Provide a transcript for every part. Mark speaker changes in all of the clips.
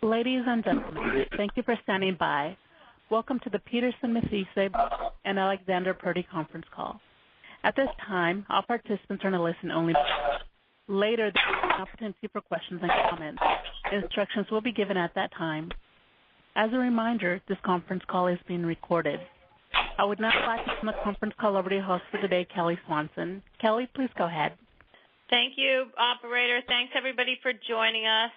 Speaker 1: Ladies and gentlemen, thank you for standing by. Welcome to the Peterson, Matthysse, and Alexander Purdy conference call. At this time, all participants are in a listen-only mode. Later, there will be an opportunity for questions and comments. Instructions will be given at that time. As a reminder, this conference call is being recorded. I would now like to turn the conference call over to your host for today, Kelly Swanson. Kelly, please go ahead.
Speaker 2: Thank you, operator. Thanks, everybody, for joining us.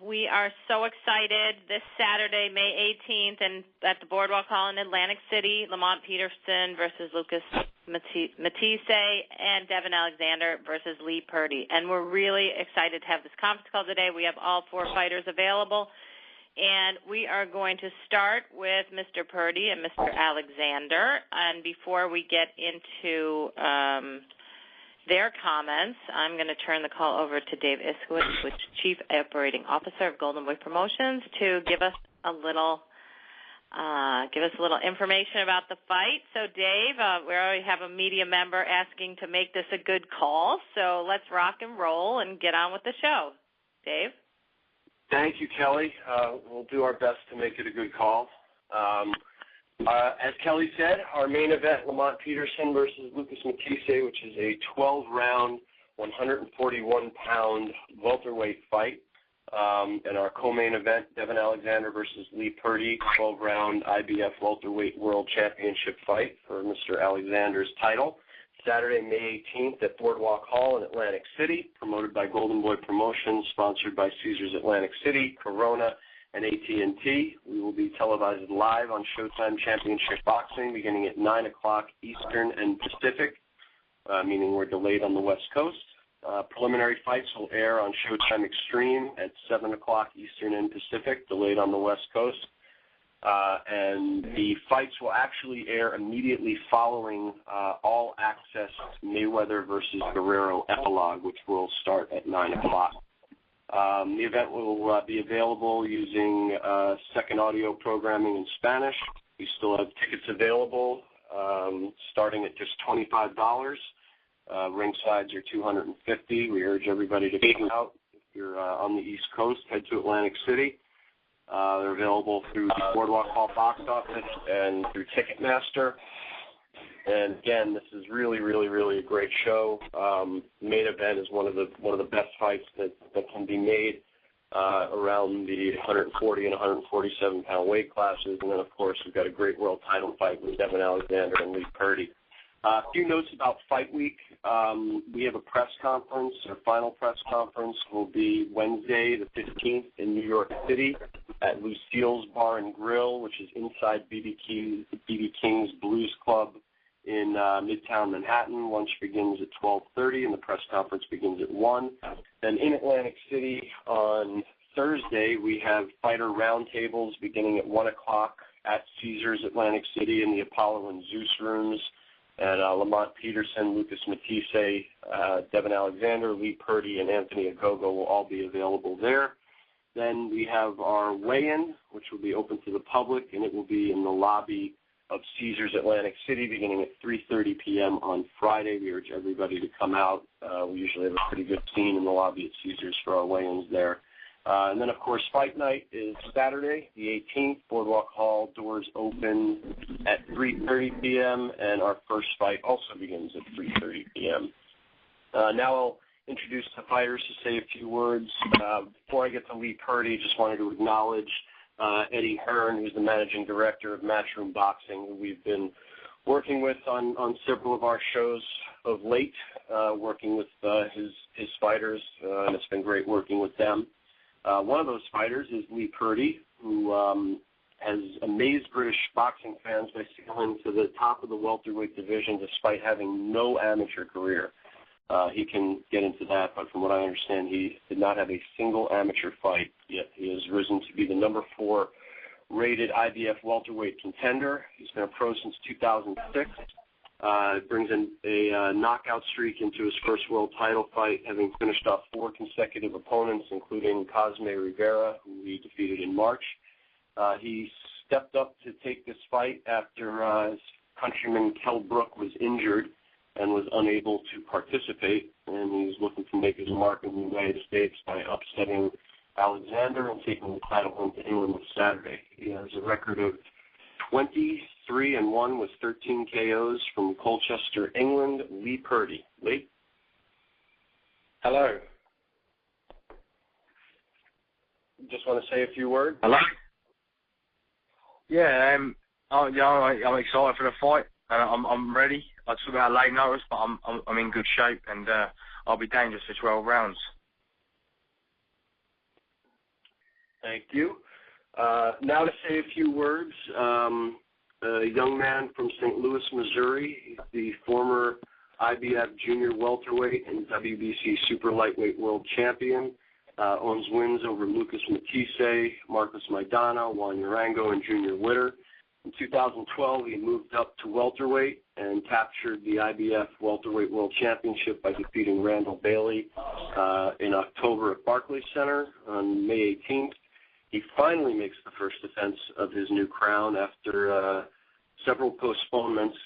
Speaker 2: We are so excited this Saturday, May 18th, and at the Boardwalk Hall in Atlantic City, Lamont Peterson versus Lucas Matthysse and Devin Alexander versus Lee Purdy. And we're really excited to have this conference call today. We have all four fighters available, and we are going to start with Mr. Purdy and Mr. Alexander. And before we get into their comments, I'm going to turn the call over to Dave Iskowitz, which is Chief Operating Officer of Golden Boy Promotions, to give us a little information about the fight. So, Dave, we already have a media member asking to make this a good call. So let's rock and roll and get on with the show. Dave?
Speaker 3: Thank you, Kelly. We'll do our best to make it a good call. As Kelly said, our main event, Lamont Peterson versus Lucas Matthysse, which is a 12-round, 141-pound welterweight fight. And our co-main event, Devin Alexander versus Lee Purdy, 12-round IBF welterweight world championship fight for Mr. Alexander's title. Saturday, May 18th at Boardwalk Hall in Atlantic City, promoted by Golden Boy Promotions, sponsored by Caesars Atlantic City, Corona, and AT&T. We will be televised live on Showtime Championship Boxing beginning at 9 o'clock Eastern and Pacific, meaning we're delayed on the West Coast. Preliminary fights will air on Showtime Extreme at 7 o'clock Eastern and Pacific, delayed on the West Coast. And the fights will actually air immediately following All Access Mayweather versus Guerrero epilogue, which will start at 9 o'clock. The event will be available using second audio programming in Spanish. We still have tickets available, starting at just $25. Ring sides are $250. We urge everybody to come out. If you're on the East Coast, head to Atlantic City. They're available through the Boardwalk Hall box office and through Ticketmaster. And again, this is really, really, really a great show. The main event is one of the best fights that can be made around the 140 and 147 pound weight classes. And then, of course, we've got a great world title fight with Devin Alexander and Lee Purdy. A few notes about Fight Week. We have a press conference. Our final press conference will be Wednesday, the 15th, in New York City at Lucille's Bar and Grill, which is inside BB King's Blues Club in Midtown Manhattan. Lunch begins at 12:30, and the press conference begins at 1. Then in Atlantic City on Thursday, we have fighter roundtables beginning at 1 o'clock at Caesars Atlantic City in the Apollo and Zeus rooms. And Lamont Peterson, Lucas Matthysse, Devin Alexander, Lee Purdy, and Anthony Agogo will all be available there. Then we have our weigh-in, which will be open to the public, and it will be in the lobby of Caesars Atlantic City beginning at 3:30 p.m. on Friday. We urge everybody to come out. We usually have a pretty good scene in the lobby at Caesars for our weigh-ins there. And then, of course, Fight Night is Saturday, the 18th. Boardwalk Hall doors open at 3:30 p.m., and our first fight also begins at 3:30 p.m. Now I'll introduce the fighters to say a few words. Before I get to Lee Purdy, just wanted to acknowledge Eddie Hearn, who's the managing director of Matchroom Boxing, who we've been working with on several of our shows of late, working with his fighters, and it's been great working with them. One of those fighters is Lee Purdy, who has amazed British boxing fans by scaling to the top of the welterweight division despite having no amateur career. He can get into that, but from what I understand, he did not have a single amateur fight, yet he has risen to be the number 4 rated IBF welterweight contender. He's been a pro since 2006. Brings in a knockout streak into his first world title fight, having finished off 4 consecutive opponents, including Cosme Rivera, who he defeated in March. He stepped up to take this fight after his countryman Kell Brook was injured and was unable to participate, and he's looking to make his mark in the United States by upsetting Alexander and taking the title home to England this Saturday. He has a record of 23-1 with 13 KOs from Colchester, England, Lee Purdy. Lee?
Speaker 4: Hello.
Speaker 3: Just want to say a few words.
Speaker 4: Hello. Yeah, I'm excited for the fight. I'm ready. I took out late notice, but I'm in good shape, and I'll be dangerous for 12 rounds.
Speaker 3: Thank you. Now to say a few words. A young man from St. Louis, Missouri, the former IBF junior welterweight and WBC super lightweight world champion, owns wins over Lucas Matthysse, Marcos Maidana, Juan Urango, and Junior Witter. In 2012, he moved up to welterweight and captured the IBF welterweight world championship by defeating Randall Bailey in October at Barclays Center on May 18th. He finally makes the first defense of his new crown after several postponements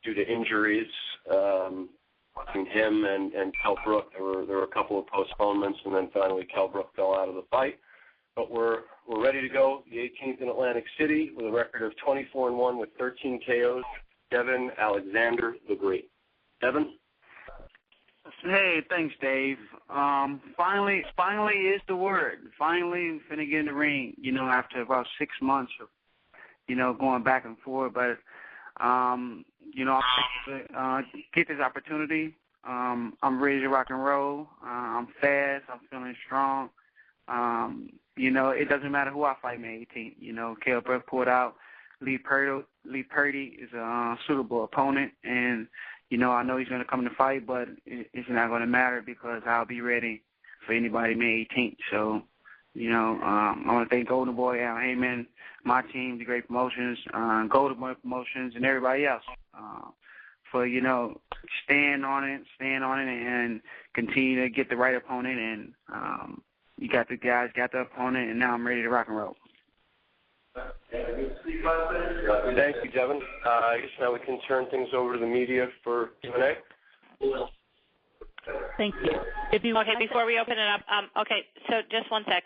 Speaker 3: due to injuries between him and Kell Brook. There were a couple of postponements, and then finally Kell Brook fell out of the fight. But we're ready to go. The 18th in Atlantic City with a record of 24-1 with 13 KOs. Devin Alexander the Great. Devin?
Speaker 5: Hey, thanks, Dave. Finally is the word. Finally, finna get in the ring, after about 6 months of, going back and forth. But, get this opportunity. I'm ready to rock and roll. I'm fast. I'm feeling strong. It doesn't matter who I fight May 18th. Kell Brook pulled out. Lee Purdy is a suitable opponent, and I know he's going to come to fight, but it's not going to matter because I'll be ready for anybody May 18th. So, I want to thank Golden Boy, Al Heyman, my team, the Great Promotions, Golden Boy Promotions, and everybody else for, staying on it, and continue to get the right opponent. And you got the guys, got the opponent, and now I'm ready to rock and roll.
Speaker 3: Thank you, Devin. I guess now we can turn things over to the media for Q&A.
Speaker 1: Thank you.
Speaker 2: Before we open it up, so just one sec.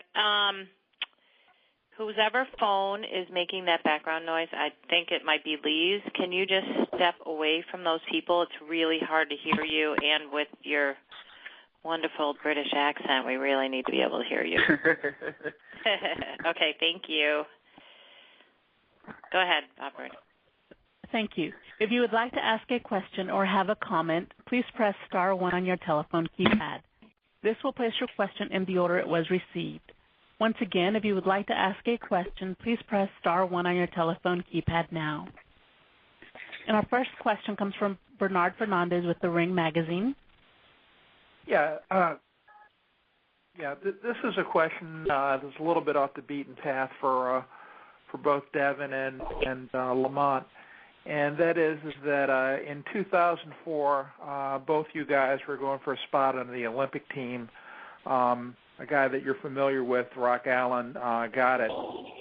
Speaker 2: Whoever phone is making that background noise, I think it might be Lee's. Can you just step away from those people? It's really hard to hear you, and with your wonderful British accent, we really need to be able to hear you. Okay, thank you. Go ahead, operator.
Speaker 1: Thank you. If you would like to ask a question or have a comment, please press star 1 on your telephone keypad. This will place your question in the order it was received. Once again, if you would like to ask a question, please press star 1 on your telephone keypad now. And our first question comes from Bernard Fernandez with The Ring Magazine.
Speaker 6: Yeah, this is a question that's a little bit off the beaten path for both Devin and Lamont, and that is that in 2004, both you guys were going for a spot on the Olympic team. A guy that you're familiar with, Rock Allen, got it.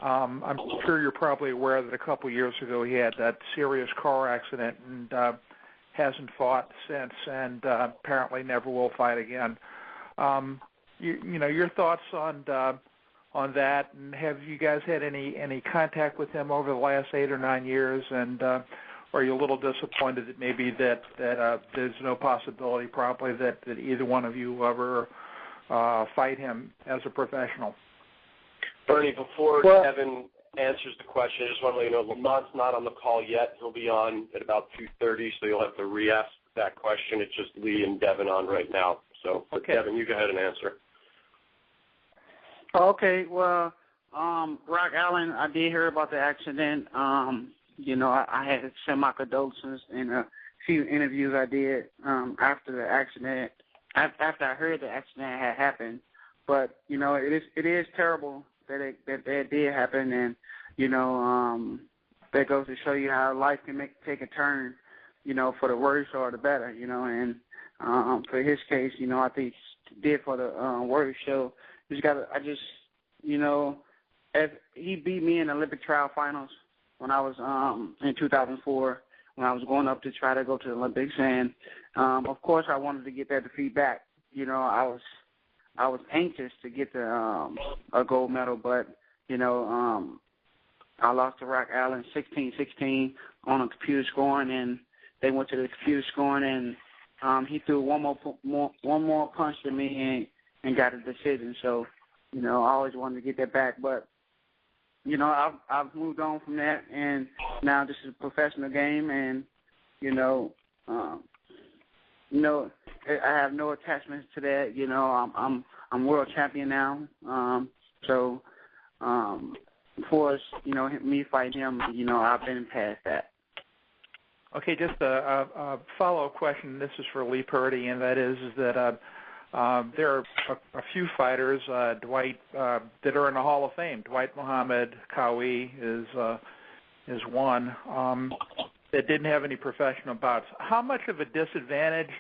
Speaker 6: I'm sure you're probably aware that a couple years ago he had that serious car accident and hasn't fought since, and apparently never will fight again. Your thoughts on that, and have you guys had any contact with him over the last 8 or 9 years? And are you a little disappointed that maybe that there's no possibility probably that either one of you will ever fight him as a professional?
Speaker 3: Bernie, before Devin answers the question, I just want to let you know Lamont's not on the call yet. He'll be on at about 2:30, so you'll have to re-ask that question. It's just Lee and Devin on right now. So, okay. Devin, you go ahead and answer.
Speaker 5: Okay, well, Rock Allen, I did hear about the accident. I had to send my condolences in a few interviews I did after the accident, after I heard the accident had happened. But, it is terrible that it did happen, and, that goes to show you how life can take a turn, for the worse or the better, and for his case, I think he did for the worse. So as he beat me in the Olympic trial finals when I was in 2004, when I was going up to try to go to the Olympics, and of course I wanted to get that defeat back. I I was anxious to get the a gold medal, but I lost to Rock Allen 16-16 on a computer scoring, and they went to the computer scoring, and he threw one more punch to me and got a decision. So, I always wanted to get that back, but I've moved on from that, and now this is a professional game, and I have no attachments to that. I'm world champion now. So, for us, me fighting him, I've been past that.
Speaker 6: Okay, just a follow-up question. This is for Lee Purdy, and that is that there are a few fighters, Dwight, that are in the Hall of Fame. Dwight Muhammad Qawi is one that didn't have any professional bouts. How much of a disadvantage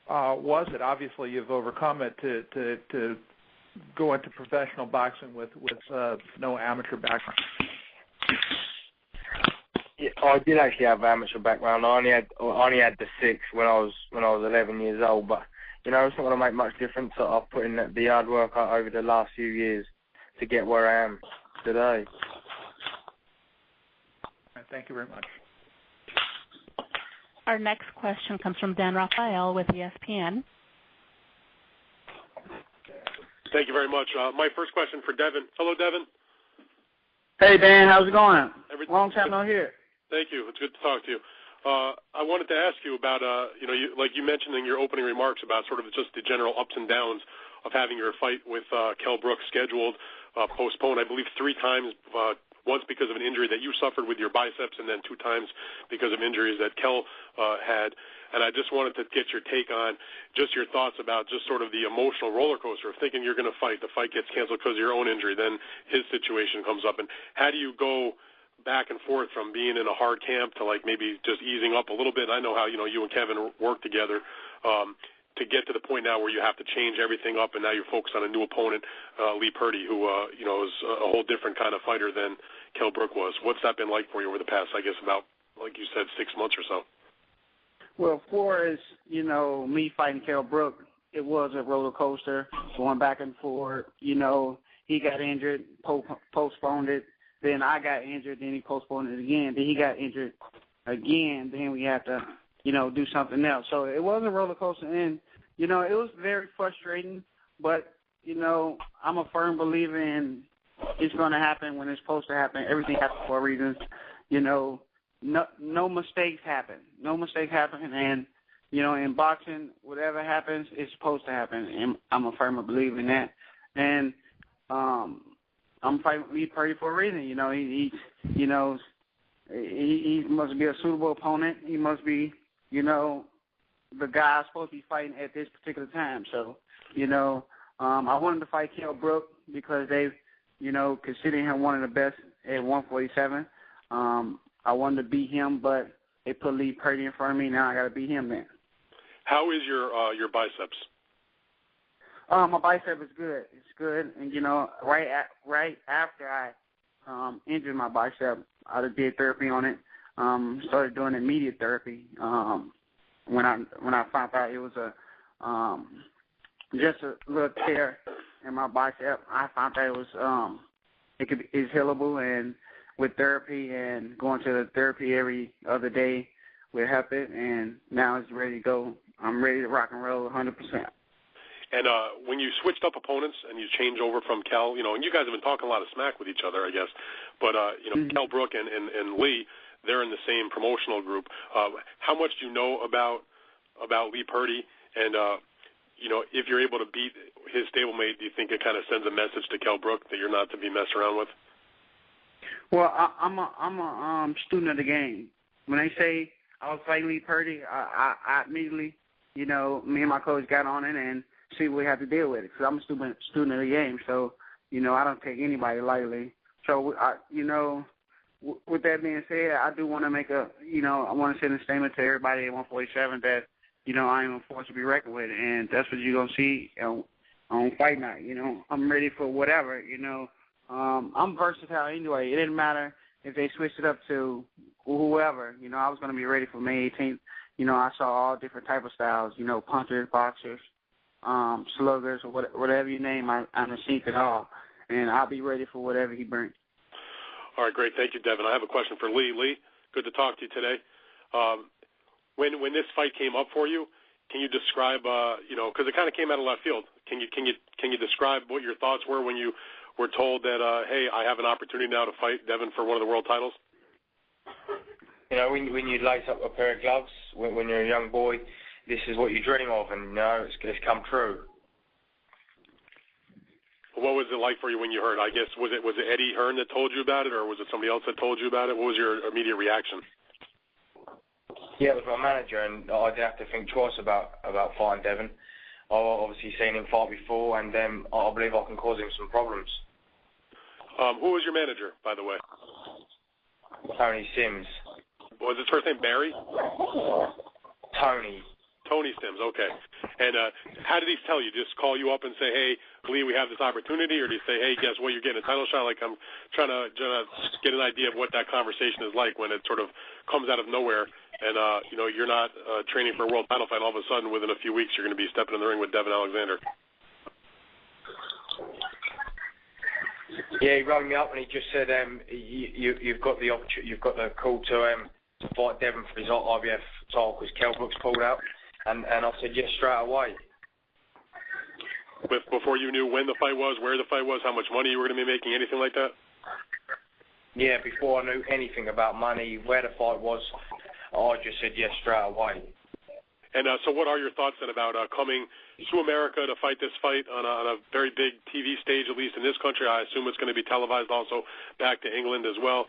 Speaker 6: was it? Obviously, you've overcome it to go into professional boxing with no amateur background.
Speaker 4: Yeah, I did actually have amateur background. I only had the 6 when I was 11 years old, but it's not going to make much difference. I've put in the hard work over the last few years to get where I am today.
Speaker 6: Thank you very much.
Speaker 1: Our next question comes from Dan Raphael with ESPN.
Speaker 7: Thank you very much. My first question for Devin. Hello, Devin.
Speaker 5: Hey, Dan. How's it going? Long time no hear.
Speaker 7: Thank you. It's good to talk to you. I wanted to ask you about, like you mentioned in your opening remarks about sort of just the general ups and downs of having your fight with Kell Brook scheduled, postponed, I believe 3 times, once because of an injury that you suffered with your biceps and then 2 times because of injuries that Kell had. And I just wanted to get your take on just your thoughts about just sort of the emotional roller coaster of thinking you're going to fight. The fight gets canceled because of your own injury. Then his situation comes up. And how do you go back and forth from being in a hard camp to like maybe just easing up a little bit? I know how, you and Kevin work together to get to the point now where you have to change everything up and now you're focused on a new opponent, Lee Purdy, who, is a whole different kind of fighter than Kell Brook was. What's that been like for you over the past, I guess, about, like you said, 6 months or so?
Speaker 5: Well, for us, me fighting Kell Brook, it was a roller coaster going back and forth. He got injured, postponed it. Then I got injured, then he postponed it again. Then he got injured again. Then we had to, do something else. So it was a roller coaster, and, it was very frustrating. But, I'm a firm believer in it's going to happen when it's supposed to happen. Everything happens for a reason. No mistakes happen. No mistakes happen. And, in boxing, whatever happens, it's supposed to happen. And I'm a firm believer in that. And I'm fighting Lee Purdy for a reason. He must be a suitable opponent. He must be, the guy I'm supposed to be fighting at this particular time. So, I wanted to fight Kell Brook because they, consider him one of the best at 147. I wanted to beat him, but they put Lee Purdy in front of me. Now I got to beat him then.
Speaker 7: How is your biceps?
Speaker 5: My bicep is good. It's good, and right after I injured my bicep, I did therapy on it. Started doing immediate therapy. When I found out it was just a little tear in my bicep, I found out it was it's healable, and with therapy and going to the therapy every other day will help it, and now it's ready to go. I'm ready to rock and roll 100%.
Speaker 7: And when you switched up opponents and you changed over from Kell, and you guys have been talking a lot of smack with each other, I guess, but, Kell Brook and Lee, they're in the same promotional group. How much do you know about Lee Purdy? And, if you're able to beat his stablemate, do you think it kind of sends a message to Kell Brook that you're not to be messed around with?
Speaker 5: Well, I'm a student of the game. When they say I was fighting Lee Purdy, I immediately, me and my coach got on it and see what we have to deal with it. Because I'm a student of the game, so, I don't take anybody lightly. So, with that being said, I do want to make I want to send a statement to everybody at 147 that, I am a force to be reckoned with, and that's what you're going to see on fight night. I'm ready for whatever, I'm versatile anyway. It didn't matter if they switched it up to whoever. I was going to be ready for May 18th. I saw all different type of styles, punchers, boxers, sluggers, or whatever you name. I'm gonna sink it all, and I'll be ready for whatever he brings.
Speaker 7: All right, great. Thank you, Devin. I have a question for Lee. Lee, good to talk to you today. When this fight came up for you, can you describe, because it kind of came out of left field. Can you describe what your thoughts were when you were told that, hey, I have an opportunity now to fight Devin for one of the world titles?
Speaker 4: You know, when you lace up a pair of gloves, when you're a young boy, this is what you dream of, and it's come true.
Speaker 7: What was it like for you when you heard? I guess was it Eddie Hearn that told you about it, or was it somebody else that told you about it? What was your immediate reaction?
Speaker 4: Yeah, it was my manager, and I did have to think twice about fighting Devin. I've obviously seen him fight before, and I believe I can cause him some problems.
Speaker 7: Who was your manager, by the way?
Speaker 4: Tony Sims.
Speaker 7: Was his first name Barry? Tony Sims, okay. And how did he tell you? Just call you up and say, hey, Lee, we have this opportunity, or did he say, hey, guess what, you're getting a title shot? Like, I'm trying to get an idea of what that conversation is like when it sort of comes out of nowhere and, you're not training for a world title fight, and all of a sudden, within a few weeks, you're going to be stepping in the ring with Devin Alexander.
Speaker 4: Yeah, he rang me up and he just said, you've got the opportunity, you've got the call to fight Devin for his IBF title because Kell Brooks pulled out, and I said yes straight away.
Speaker 7: Before you knew when the fight was, where the fight was, how much money you were going to be making, anything like that?
Speaker 4: Yeah, before I knew anything about money, where the fight was, I just said yes straight away.
Speaker 7: And so what are your thoughts then about coming to America to fight this fight on a very big TV stage, at least in this country? I assume it's going to be televised also back to England as well.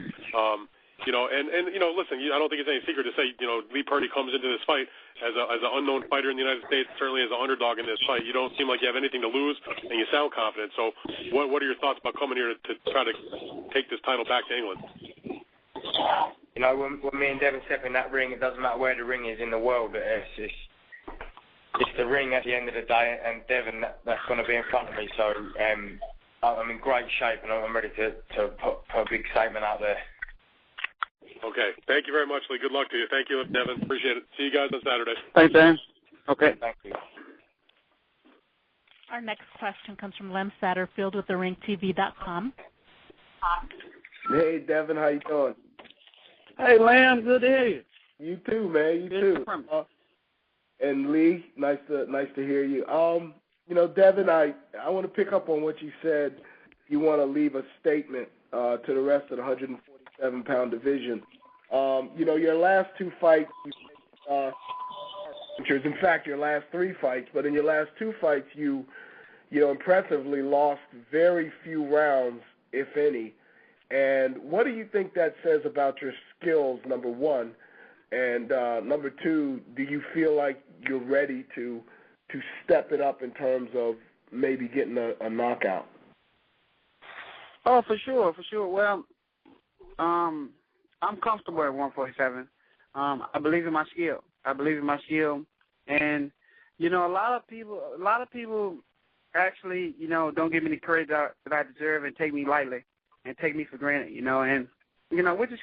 Speaker 7: Listen, I don't think it's any secret to say, Lee Purdy comes into this fight as an unknown fighter in the United States, certainly as an underdog in this fight. You don't seem like you have anything to lose, and you sound confident. So what are your thoughts about coming here to try to take this title back to England?
Speaker 4: When me and Devin step in that ring, it doesn't matter where the ring is in the world. It's the ring at the end of the day, and Devin, that's going to be in front of me. So I'm in great shape, and I'm ready to put a big statement out there.
Speaker 7: Okay. Thank you very much, Lee. Good luck to you. Thank you, Devin. Appreciate it. See you guys on Saturday.
Speaker 5: Thanks, Dan. Okay.
Speaker 4: Thank you.
Speaker 1: Our next question comes from Lem Satterfield with theringtv.com.
Speaker 8: Hey, Devin, how you doing?
Speaker 5: Hey, Lamb, good to hear you.
Speaker 8: You too, man. You too. And Lee, nice to hear you. Devin, I want to pick up on what you said. You want to leave a statement to the rest of the 147-pound division. Your last two fights, in fact, your last three fights, but in your last two fights, you impressively lost very few rounds, if any. And what do you think that says about your skills, number one? And number two, do you feel like you're ready to step it up in terms of maybe getting a knockout?
Speaker 5: Oh, for sure. Well, I'm comfortable at 147. I believe in my skill. And a lot of people actually, don't give me the credit that I deserve and take me lightly and take me for granted, which is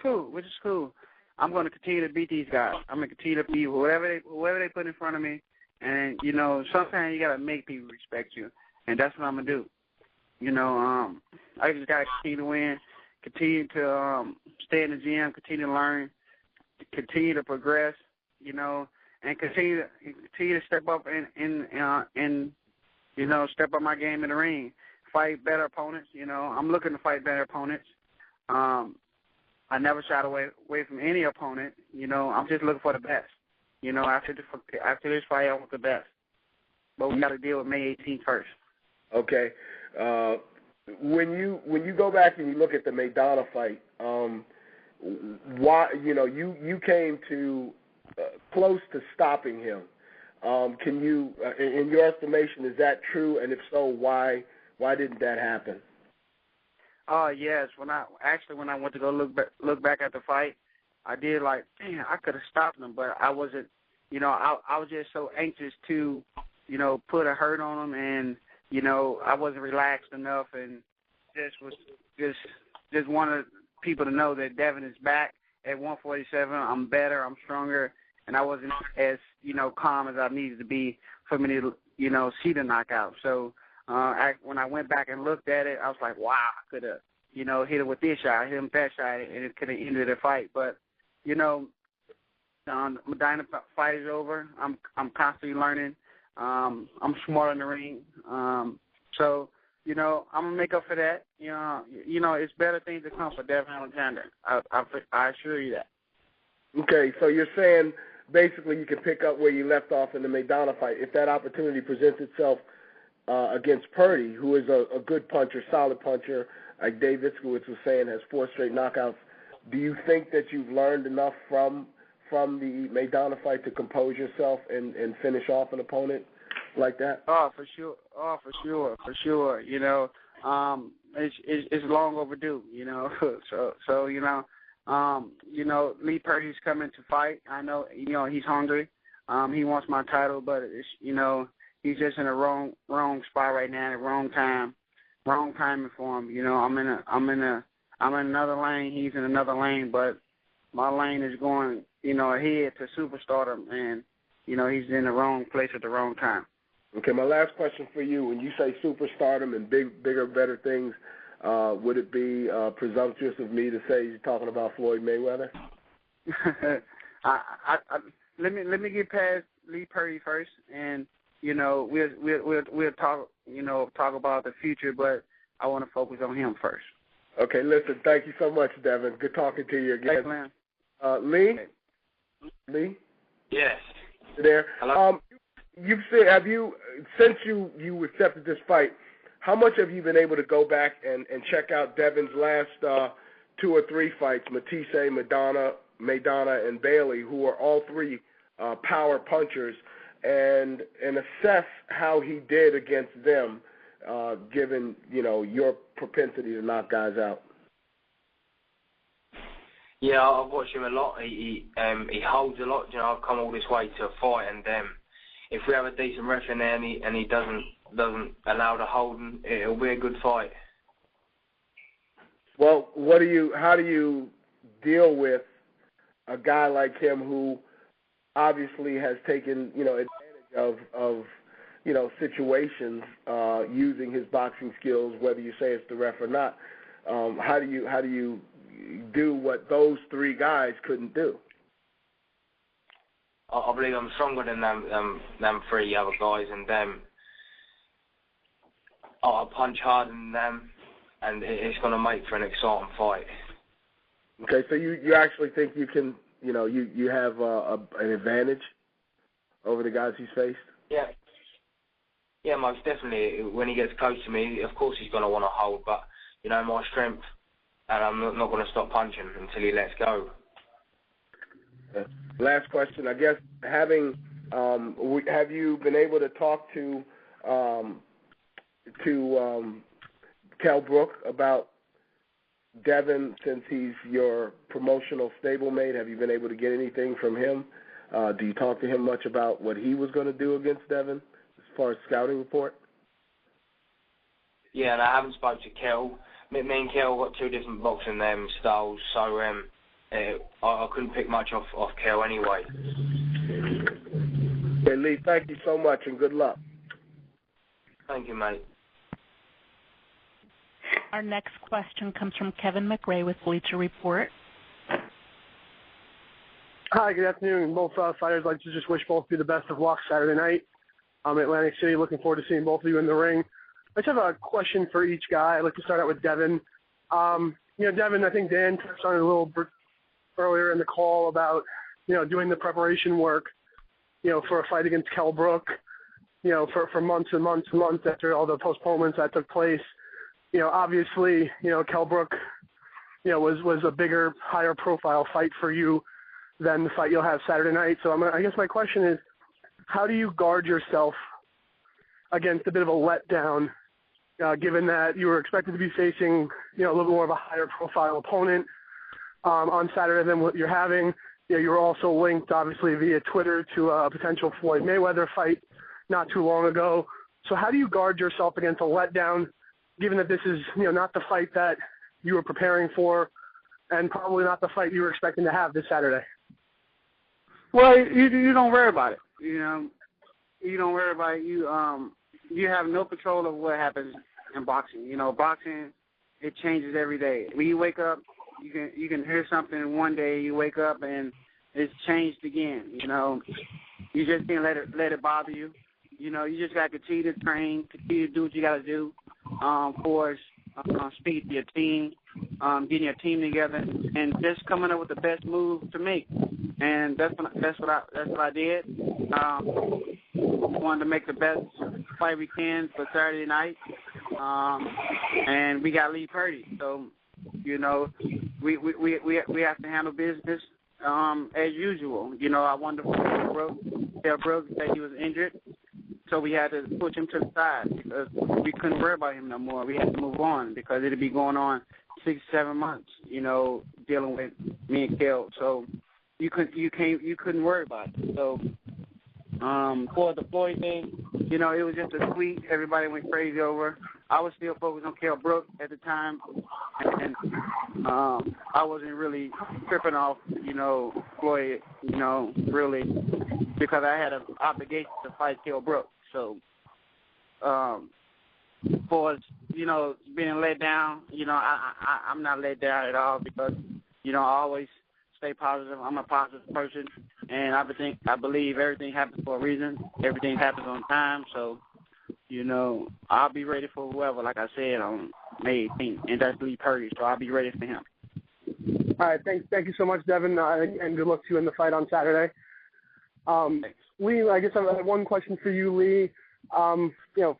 Speaker 5: cool. I'm going to continue to beat these guys. I'm going to continue to beat whoever they put in front of me. And, sometimes you got to make people respect you. And that's what I'm going to do. I just got to continue to win, continue to stay in the gym, continue to learn, continue to progress, and continue to step up and step up my game in the ring, fight better opponents. I'm looking to fight better opponents. I never shied away from any opponent. I'm just looking for the best. After this fight, I want the best. But we got to deal with May 18th first.
Speaker 8: Okay. When you go back and you look at the Maidana fight, why you came to close to stopping him. Can you, in your estimation, is that true? And if so, why didn't that happen?
Speaker 5: Yes. When I went to go look back at the fight, I did I could have stopped him, but I wasn't. I was just so anxious to, put a hurt on him, and I wasn't relaxed enough, and just wanted people to know that Devin is back at 147. I'm better, I'm stronger, and I wasn't as calm as I needed to be for me see the knockout. So when I went back and looked at it, I was like, wow, I could have, hit it with this shot, hit him with that shot, and it could have ended the fight. But, Medina fight is over. I'm constantly learning. I'm smart in the ring. So, I'm going to make up for that. It's better things to come for Devin Alexander. I assure you that.
Speaker 8: Okay, so you're saying basically you can pick up where you left off in the Maidana fight. If that opportunity presents itself against Purdy, who is a good puncher, solid puncher, like Dave Itzkowitz was saying, has 4 straight knockouts, do you think that you've learned enough from the Maidana fight to compose yourself and finish off an opponent like that?
Speaker 5: Oh, for sure. It's long overdue, So Lee Purdy's coming to fight. I know, he's hungry. He wants my title, but he's just in the wrong spot right now, at the wrong time, wrong timing for him. I'm in another lane. He's in another lane, but my lane is going, ahead to superstardom, and he's in the wrong place at the wrong time.
Speaker 8: Okay, my last question for you: when you say superstardom and bigger, better things, would it be presumptuous of me to say you're talking about Floyd Mayweather?
Speaker 5: Let me get past Lee Purdy first, and we'll talk about the future, but I want to focus on him first.
Speaker 8: Okay, listen, thank you so much, Devin. Good talking to you again.
Speaker 5: Thanks, man.
Speaker 8: Lee?
Speaker 5: Okay.
Speaker 8: Lee?
Speaker 3: Yes.
Speaker 8: You there?
Speaker 3: Hello?
Speaker 8: You've said, since you accepted this fight, how much have you been able to go back and check out Devin's last 2 or 3 fights, Matthysse, Maidana, and Bailey, who are all 3 power punchers, and assess how he did against them, given, your propensity to knock guys out?
Speaker 4: Yeah, I've watched him a lot. He holds a lot. I've come all this way to a fight, and if we have a decent ref in there and he doesn't allow the holding, it'll be a good fight.
Speaker 8: Well, how do you deal with a guy like him who obviously has taken, advantage of situations using his boxing skills, whether you say it's the ref or not? How do you do what those 3 guys couldn't do?
Speaker 4: I believe I'm stronger than them 3 other guys, and I punch harder than them, and it's going to make for an exciting fight.
Speaker 8: Okay, so you actually think you can, you have an advantage over the guys he's faced?
Speaker 4: Yeah. Yeah, most definitely. When he gets close to me, of course he's going to want to hold, but, my strength, and I'm not going to stop punching until he lets go.
Speaker 8: Last question, I guess, have you been able to talk to Kell Brook about Devin, since he's your promotional stablemate? Have you been able to get anything from him? Do you talk to him much about what he was going to do against Devin as far as scouting report?
Speaker 4: Yeah, and I haven't spoke to Kell. Me and Kell got 2 different boxing styles, so I couldn't pick much off Kell anyway.
Speaker 8: Okay, Lee, thank you so much, and good luck.
Speaker 4: Thank you, mate.
Speaker 1: Our next question comes from Kevin McRae with Bleacher Report.
Speaker 9: Hi, good afternoon. Both fighters, I'd like to just wish both of you the best of luck Saturday night. I'm in Atlantic City, looking forward to seeing both of you in the ring. I just have a question for each guy. I'd like to start out with Devin. Devin, I think Dan touched on it a little bit earlier in the call about, doing the preparation work, for a fight against Kell Brook, for months and months and months after all the postponements that took place. Obviously, Kell Brook, was a bigger, higher profile fight for you than the fight you'll have Saturday night. So I guess my question is, how do you guard yourself against a bit of a letdown, given that you were expected to be facing, a little more of a higher profile opponent on Saturday than what you're having? You were also linked, obviously, via Twitter to a potential Floyd Mayweather fight not too long ago. So how do you guard yourself against a letdown, given that this is, not the fight that you were preparing for and probably not the fight you were expecting to have this Saturday?
Speaker 5: Well, you don't worry about it. you don't worry about it. You have no control of what happens in boxing. You know, boxing, it changes every day. When you wake up, you can hear something one day, you wake up and it's changed again. You know, you just can't let it bother you. You know, you just got to continue to train, continue to do what you got to do. For speaking to your team, getting your team together, and just coming up with the best move to make. And that's what I did. Wanted to make the best fight we can for Saturday night, and we got Lee Purdy. So, you know, we have to handle business as usual. You know, I wanted to tell Brooks that he was injured, so we had to push him to the side because we couldn't worry about him no more. We had to move on because it'd be going on 6-7 months. You know, dealing with me and Kel. So you couldn't worry about it. So for the Floyd thing, you know, it was just a tweet. Everybody went crazy over. I was still focused on Kel Brooks at the time, and I wasn't really tripping off, you know, Floyd, you know, really, because I had an obligation to fight Kel Brooks. So for, you know, being let down, you know, I'm not let down at all because, you know, I always stay positive. I'm a positive person, and I believe everything happens for a reason. Everything happens on time. So, you know, I'll be ready for whoever, like I said, on May 18th, and that's Lee Purdy. So I'll be ready for him.
Speaker 9: All right, thank you so much, Devin, and good luck to you in the fight on Saturday. Lee, I guess I have one question for you, Lee. You know,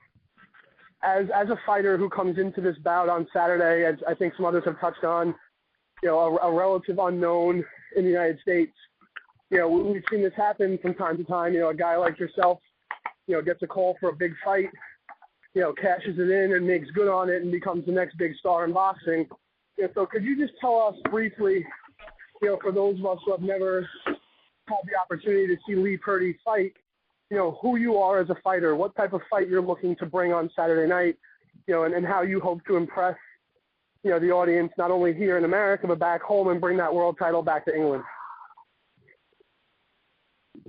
Speaker 9: as a fighter who comes into this bout on Saturday, as I think some others have touched on, you know, a relative unknown in the United States, you know, we've seen this happen from time to time. You know, a guy like yourself, you know, gets a call for a big fight, you know, cashes it in and makes good on it and becomes the next big star in boxing. You know, so could you just tell us briefly, you know, for those of us who have never had the opportunity to see Lee Purdy fight, you know, who you are as a fighter, what type of fight you're looking to bring on Saturday night, you know, and how you hope to impress, you know, the audience not only here in America but back home and bring that world title back to England?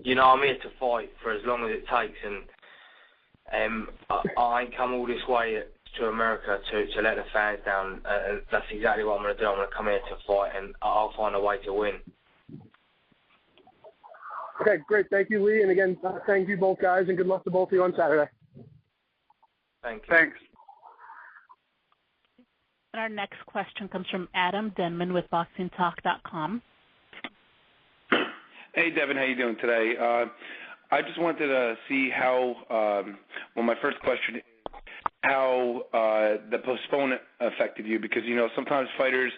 Speaker 4: You know, I'm here to fight for as long as it takes, and I ain't come all this way to America to let the fans down. That's exactly what I'm going to do. I'm going to come here to fight, and I'll find a way to win.
Speaker 9: Okay, great. Thank you, Lee. And again, thank you both guys, and good luck to both of you on Saturday.
Speaker 4: Thank you.
Speaker 5: Thanks.
Speaker 1: And our next question comes from Adam Denman with BoxingTalk.com.
Speaker 10: Hey, Devin, how you doing today? I just wanted to see how, well, my first question is how the postponement affected you, because, you know, sometimes fighters,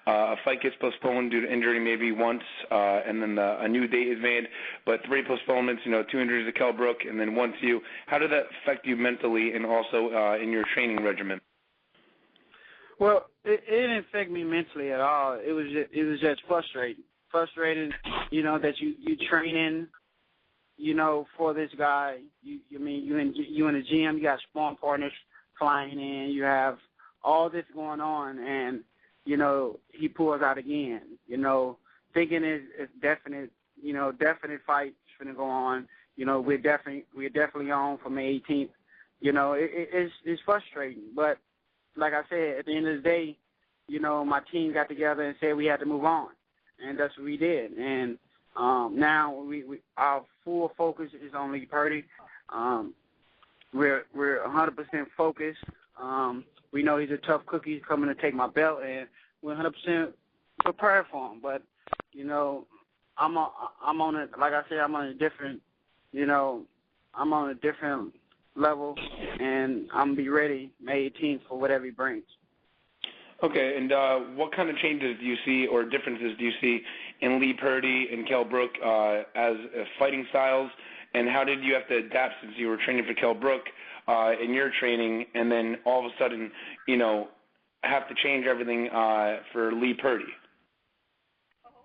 Speaker 10: a fight gets postponed due to injury maybe once, and then a new date is made, but 3 postponements, you know, 2 injuries to Kell Brook, and then 1 to you. How did that affect you mentally and also in your training regimen?
Speaker 5: Well, it didn't affect me mentally at all. It was just frustrating, you know, that you training, you know, for this guy. You in the gym, you got sparring partners flying in, you have all this going on, and, you know, he pulls out again, you know, thinking it's definite, you know, definite fight is going to go on. You know, we're definitely on for May 18th. You know, it's frustrating, but like I said, at the end of the day, you know, my team got together and said we had to move on, and that's what we did. And now our full focus is on Lee Purdy. We're 100% focused. We know he's a tough cookie. He's coming to take my belt, and we're 100% prepared for him. But, you know, I'm on it. Like I said, I'm on a different, you know, I'm on a different level, and I'm going to be ready May 18th for whatever he brings.
Speaker 10: Okay, and what kind of changes do you see or differences do you see in Lee Purdy and Kell Brook as fighting styles, and how did you have to adapt since you were training for Kell Brook in your training, and then all of a sudden, you know, have to change everything for Lee Purdy?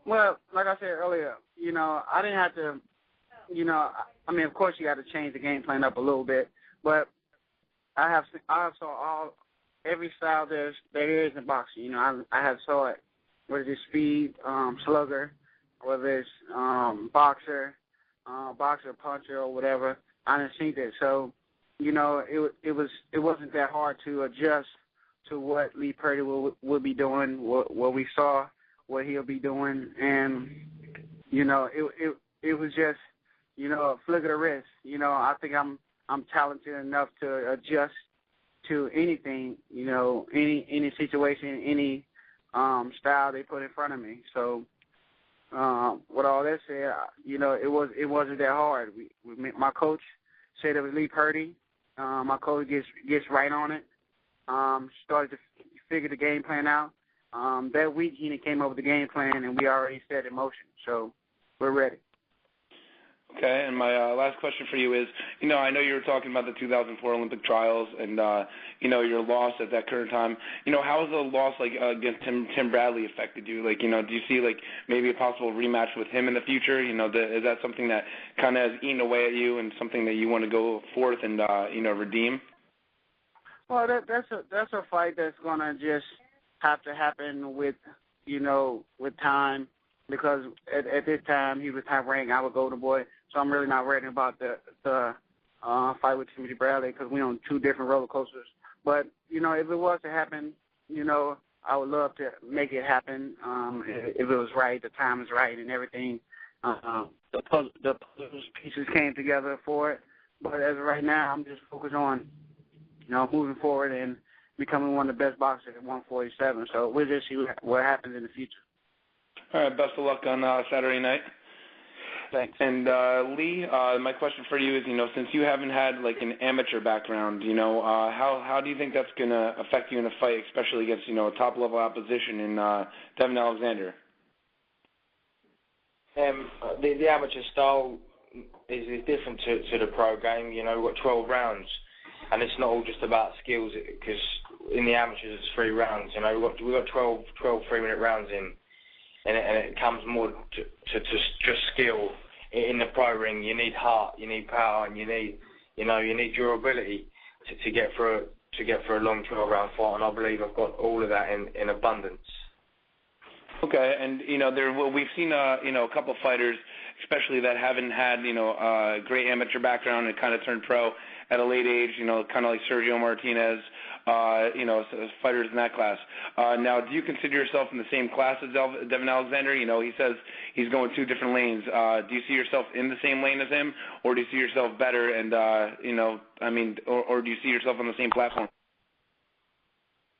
Speaker 5: Well, like I said earlier, you know, I didn't have to, you know, I mean, of course you got to change the game plan up a little bit, but I saw every style there is in boxing. You know, I have saw it, whether it's speed, slugger, whether it's boxer, puncher, or whatever. I didn't see that. So, you know, it wasn't that hard to adjust to what Lee Purdy will be doing, what we saw, what he'll be doing, and you know, it was just, you know, a flick of the wrist. You know, I think I'm talented enough to adjust to anything, you know, any situation, any style they put in front of me. So, with all that said, you know, it wasn't that hard. My coach said it was Lee Purdy. My coach gets right on it. Started to figure the game plan out. That week he came up with the game plan, and we already set it in motion. So we're ready.
Speaker 10: Okay, and my last question for you is, you know, I know you were talking about the 2004 Olympic trials and, you know, your loss at that current time. You know, how has the loss, like, against Tim Bradley affected you? Like, you know, do you see, like, maybe a possible rematch with him in the future? You know, is that something that kind of has eaten away at you and something that you want to go forth and, you know, redeem?
Speaker 5: Well, that's a fight that's going to just have to happen with, you know, with time, because at this time he was top ranked, I was Golden Boy. So I'm really not worried about the fight with Timothy Bradley, because we're on two different roller coasters. But, you know, if it was to happen, you know, I would love to make it happen if it was right, the time is right and everything. The puzzle pieces came together for it. But as of right now, I'm just focused on, you know, moving forward and becoming one of the best boxers at 147. So we'll just see what happens in the future.
Speaker 10: All right, best of luck on Saturday night.
Speaker 5: Thanks.
Speaker 10: And Lee, my question for you is, you know, since you haven't had like an amateur background, you know, how do you think that's going to affect you in a fight, especially against, you know, top level opposition in Devin Alexander?
Speaker 4: The amateur style is different to the pro game. You know, we've got 12 rounds, and it's not all just about skills, because in the amateurs it's 3 rounds. You know, we've got 12 3-minute rounds in. And it comes more to just skill. In the pro ring, you need heart, you need power, and you need durability to get for a long 12-round fight. And I believe I've got all of that in abundance.
Speaker 10: Okay, and you know, we've seen you know, a couple of fighters, especially that haven't had, you know, a great amateur background and kind of turned pro at a late age. You know, kind of like Sergio Martinez. You know, fighters in that class. Now, do you consider yourself in the same class as Devin Alexander? You know, he says he's going 2 different lanes. Do you see yourself in the same lane as him, or do you see yourself better? And you know, I mean, or do you see yourself on the same platform?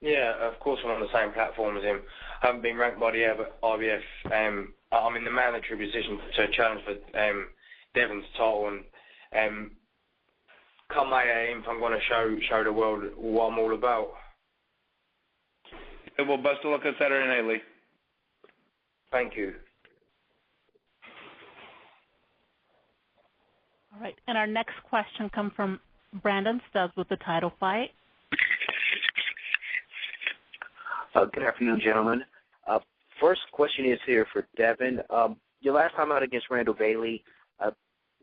Speaker 4: Yeah, of course I'm on the same platform as him. I haven't been ranked by the IBF. I'm in the mandatory position to challenge for Devin's title, and come May 18th, I'm going to show the world what I'm all about.
Speaker 10: Well, best of luck on Saturday night, Lee.
Speaker 4: Thank you.
Speaker 1: All right, and our next question comes from Brandon Stubbs with the title fight.
Speaker 11: Good afternoon, gentlemen. First question is here for Devin. Your last time out against Randall Bailey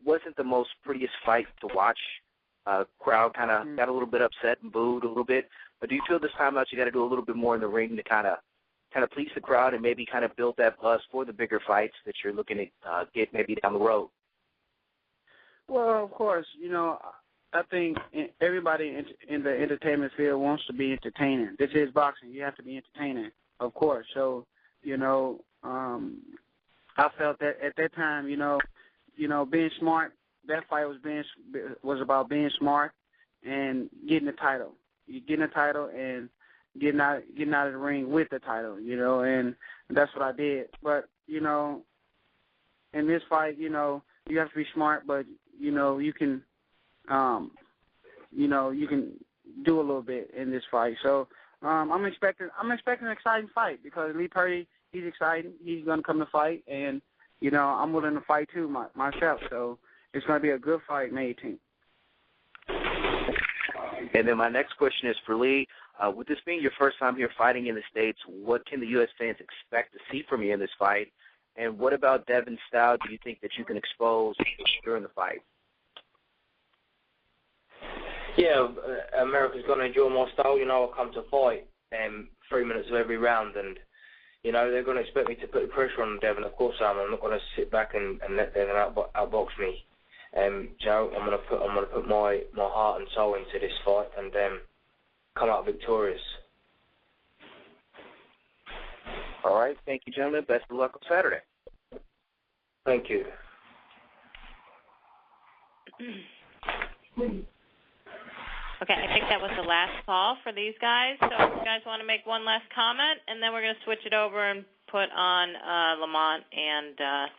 Speaker 11: wasn't the most prettiest fight to watch. Crowd kind of got a little bit upset and booed a little bit. But do you feel this time out you got to do a little bit more in the ring to kind of please the crowd and maybe kind of build that buzz for the bigger fights that you're looking to get maybe down the road?
Speaker 5: Well, of course, you know, I think everybody in the entertainment field wants to be entertaining. This is boxing. You have to be entertaining, of course. So, you know, I felt that at that time, you know, being smart. That fight was about being smart and getting the title. You getting the title and getting out of the ring with the title, you know, and that's what I did. But, you know, in this fight, you know, you have to be smart, but you know, you can do a little bit in this fight. So I'm expecting an exciting fight, because Lee Purdy, he's exciting. He's going to come to fight, and you know, I'm willing to fight too myself. So it's going to be a good fight, May 18th.
Speaker 11: And then my next question is for Lee. With this being your first time here fighting in the States, what can the U.S. fans expect to see from you in this fight? And what about Devin's style do you think that you can expose during the fight?
Speaker 4: Yeah, America's going to enjoy my style. You know, I'll come to fight 3 minutes of every round, and you know, they're going to expect me to put the pressure on Devin. Of course I am. I'm not going to sit back and let Devin outbox me. I'm gonna put my heart and soul into this fight and come out victorious.
Speaker 11: All right. Thank you, gentlemen. Best of luck on Saturday.
Speaker 4: Thank you.
Speaker 2: Okay, I think that was the last call for these guys. So if you guys want to make one last comment, and then we're going to switch it over and put on Lamont and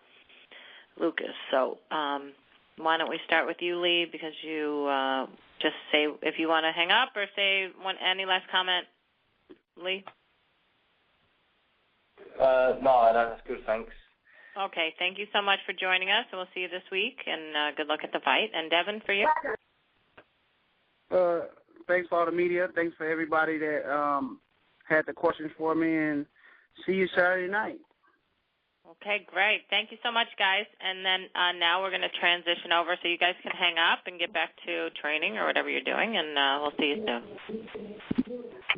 Speaker 2: Lucas. So why don't we start with you, Lee, because you just say if you want to hang up or say any last comment, Lee?
Speaker 4: No, that's good, thanks.
Speaker 2: Okay, thank you so much for joining us, and we'll see you this week, and good luck at the fight. And Devin, for you?
Speaker 5: Thanks for all the media. Thanks for everybody that had the questions for me, and see you Saturday night.
Speaker 2: Okay, great. Thank you so much, guys. And then now we're going to transition over so you guys can hang up and get back to training or whatever you're doing, and we'll see you soon.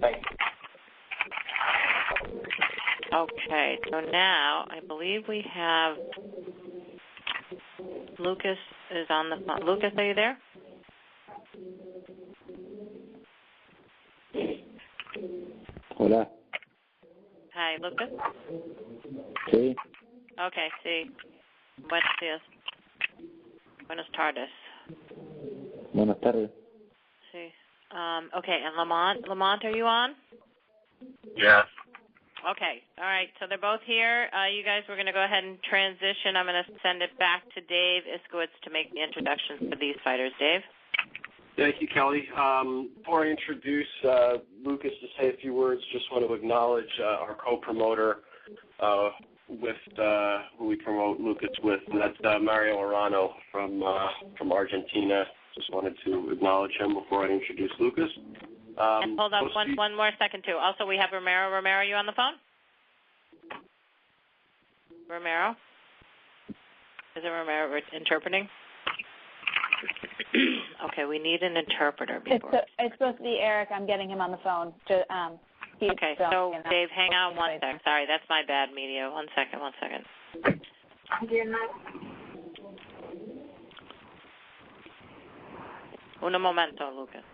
Speaker 4: Thanks.
Speaker 2: Okay, so now I believe we have Lucas is on the phone. Lucas, are you there?
Speaker 12: Hola.
Speaker 2: Hi, Lucas.
Speaker 12: Sí.
Speaker 2: Okay, sí. Buenos días. Buenas tardes.
Speaker 12: Buenas tardes.
Speaker 2: Sí. Okay, and Lamont, are you on?
Speaker 3: Yeah.
Speaker 2: Okay, all right, so they're both here. You guys, we're going to go ahead and transition. I'm going to send it back to Dave Iskowitz to make the introductions for these fighters. Dave?
Speaker 3: Thank you, Kelly. Before I introduce Lucas to say a few words, just want to acknowledge our co-promoter with who we promote Lucas with, and that's Mario Arano from Argentina. Just wanted to acknowledge him before I introduce Lucas.
Speaker 2: And hold on one more second, too. Also, we have Romero. Romero, are you on the phone? Romero? Is it Romero interpreting? Okay, we need an interpreter before.
Speaker 13: It's supposed to be Eric. I'm getting him on the phone.
Speaker 2: Okay, so Dave, hang on one sec. Sorry, that's my bad, media. One second. Un momento, Lucas.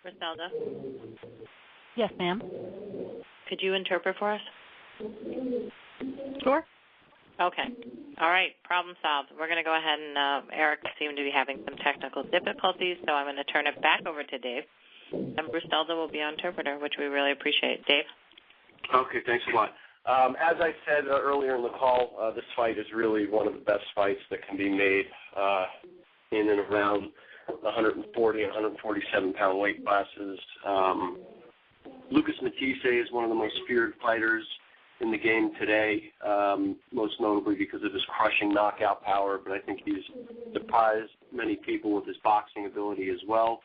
Speaker 2: Griselda?
Speaker 1: Yes, ma'am.
Speaker 2: Could you interpret for us?
Speaker 1: Sure.
Speaker 2: Okay. All right. Problem solved. We're going to go ahead and Eric seemed to be having some technical difficulties, so I'm going to turn it back over to Dave. And Griselda will be our interpreter, which we really appreciate. Dave?
Speaker 3: Okay, thanks a lot. As I said earlier in the call, this fight is really one of the best fights that can be made in and around 140 and 147-pound weight classes. Lucas Matthysse is one of the most feared fighters in the game today, most notably because of his crushing knockout power, but I think he's surprised many people with his boxing ability as well.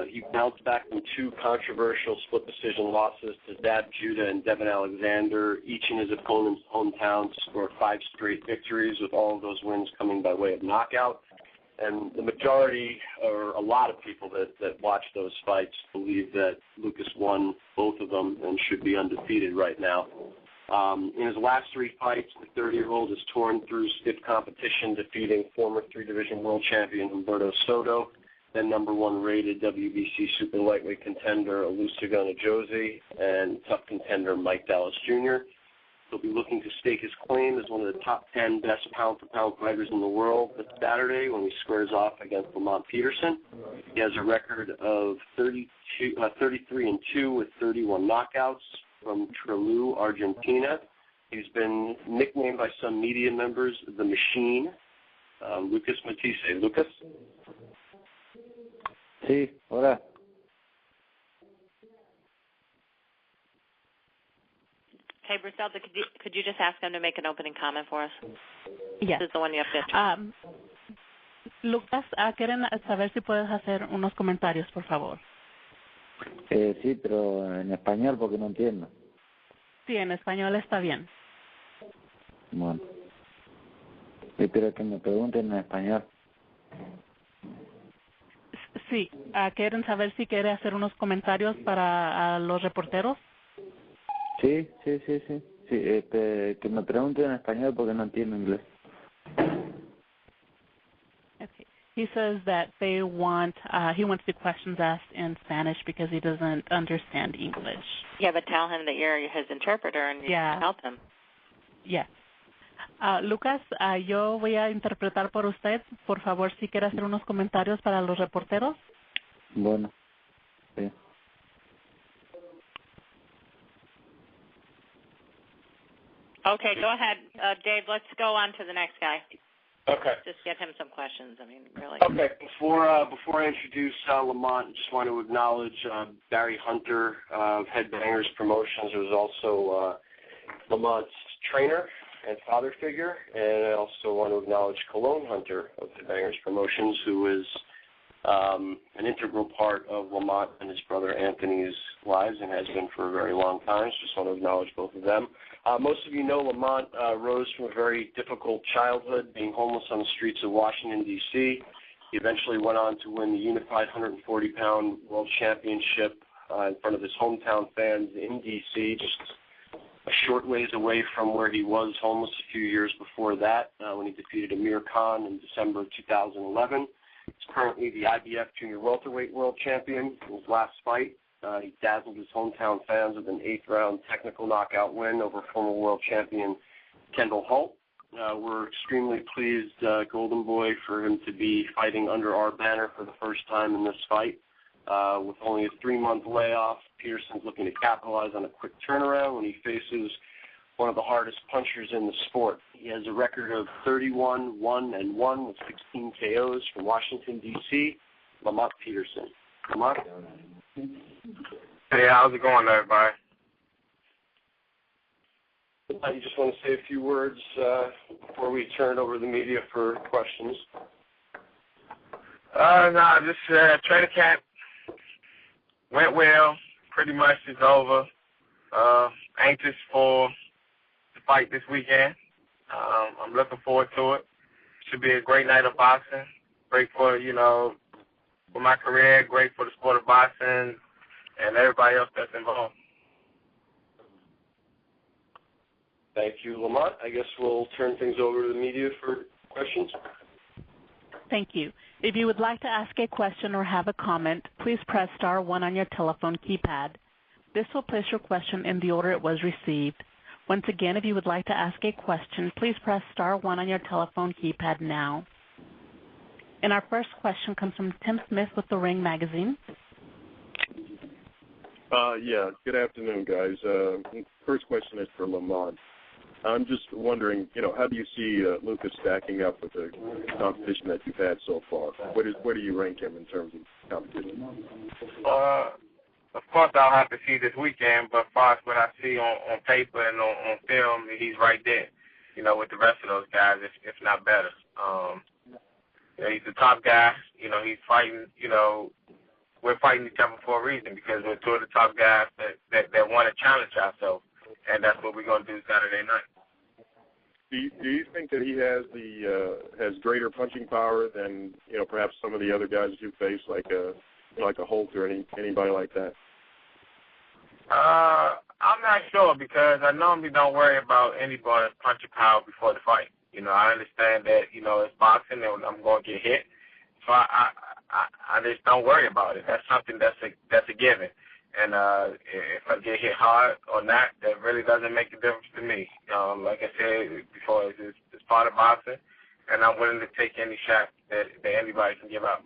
Speaker 3: He bounced back from two controversial split decision losses to Zab Judah and Devin Alexander, each in his opponent's hometown, to score 5 straight victories, with all of those wins coming by way of knockout. And the majority, or a lot of people that watch those fights, believe that Lucas won both of them and should be undefeated right now. In his last 3 fights, the 30-year-old has torn through stiff competition, defeating former 3-division world champion Humberto Soto, then number 1 rated WBC super lightweight contender Olusegun Josie, and tough contender Mike Dallas Jr. He'll be looking to stake his claim as one of the top 10 best pound-for-pound fighters in the world this Saturday when he squares off against Lamont Peterson. He has a record of 33-2 with 31 knockouts from Trelew, Argentina. He's been nicknamed by some media members the Machine. Lucas Matthysse. Lucas?
Speaker 12: Sí, hola.
Speaker 2: Okay, Briselda, could you just ask him to make an opening comment for us?
Speaker 1: Yes.
Speaker 2: This is the one you have to.
Speaker 1: Lucas, quieren saber si puedes hacer unos comentarios, por favor.
Speaker 12: Sí, pero en español porque no entiendo.
Speaker 1: Sí, en español está bien.
Speaker 12: Bueno. Sí, pero que me pregunten en español.
Speaker 1: Sí, quieren saber si quiere hacer unos comentarios para los reporteros.
Speaker 12: Sí, que me pregunten en español porque no entiendo inglés.
Speaker 1: Okay. He says that he wants the questions asked in Spanish because he doesn't understand English.
Speaker 2: Yeah, but tell him that you're his interpreter and you can help him.
Speaker 1: Yes. Lucas, yo voy a interpretar por usted. Por favor, si quiere hacer unos comentarios para los reporteros.
Speaker 12: Bueno, sí.
Speaker 2: Okay, go ahead, Dave. Let's go on to the next guy.
Speaker 3: Okay.
Speaker 2: Just get him some questions. I mean, really.
Speaker 3: Okay. Before I introduce Lamont, just want to acknowledge Barry Hunter of Headbangers Promotions, who is also Lamont's trainer and father figure, and I also want to acknowledge Cologne Hunter of Headbangers Promotions, who is an integral part of Lamont and his brother Anthony's lives and has been for a very long time. So just want to acknowledge both of them. Most of you know Lamont rose from a very difficult childhood, being homeless on the streets of Washington, D.C. He eventually went on to win the Unified 140-pound World Championship in front of his hometown fans in D.C., just a short ways away from where he was homeless a few years before that when he defeated Amir Khan in December 2011. He's currently the IBF Junior Welterweight World Champion. In his last fight, he dazzled his hometown fans with an 8th-round technical knockout win over former world champion Kendall Holt. We're extremely pleased, Golden Boy, for him to be fighting under our banner for the first time in this fight. With only a 3-month layoff, Peterson's looking to capitalize on a quick turnaround when he faces one of the hardest punchers in the sport. He has a record of 31-1-1 with 16 KOs from Washington, D.C., Lamont Peterson. Lamont?
Speaker 4: Hey, how's it going, everybody?
Speaker 3: You just want to say a few words before we turn it over to the media for questions?
Speaker 4: Training camp went well. Pretty much it's over. Anxious for the fight this weekend. I'm looking forward to it. Should be a great night of boxing. Great for, for my career, great for the sport of boxing, and everybody else that's involved.
Speaker 3: Thank you, Lamont. I guess we'll turn things over to the media for questions.
Speaker 1: Thank you. If you would like to ask a question or have a comment, please press star 1 on your telephone keypad. This will place your question in the order it was received. Once again, if you would like to ask a question, please press star 1 on your telephone keypad now. And our first question comes from Tim Smith with The Ring magazine.
Speaker 14: Good afternoon, guys. First question is for Lamont. I'm just wondering, how do you see Lucas stacking up with the competition that you've had so far? Where do you rank him in terms of competition?
Speaker 4: Of course, I'll have to see this weekend, but as far as what I see on paper and on film, he's right there, with the rest of those guys, if not better. He's the top guy. He's fighting, we're fighting each other for a reason because we're two of the top guys that want to challenge ourselves, and that's what we're going to do Saturday night.
Speaker 14: Do you think that he has greater punching power than perhaps some of the other guys you face, like a Holt or anybody like that?
Speaker 4: I'm not sure because I normally don't worry about anybody's punching power before the fight. I understand that it's boxing and I'm going to get hit, so I just don't worry about it. That's something that's a given. And if I get hit hard or not, that really doesn't make a difference to me. Like I said before, it's part of boxing, and I'm willing to take any shot that anybody can give out.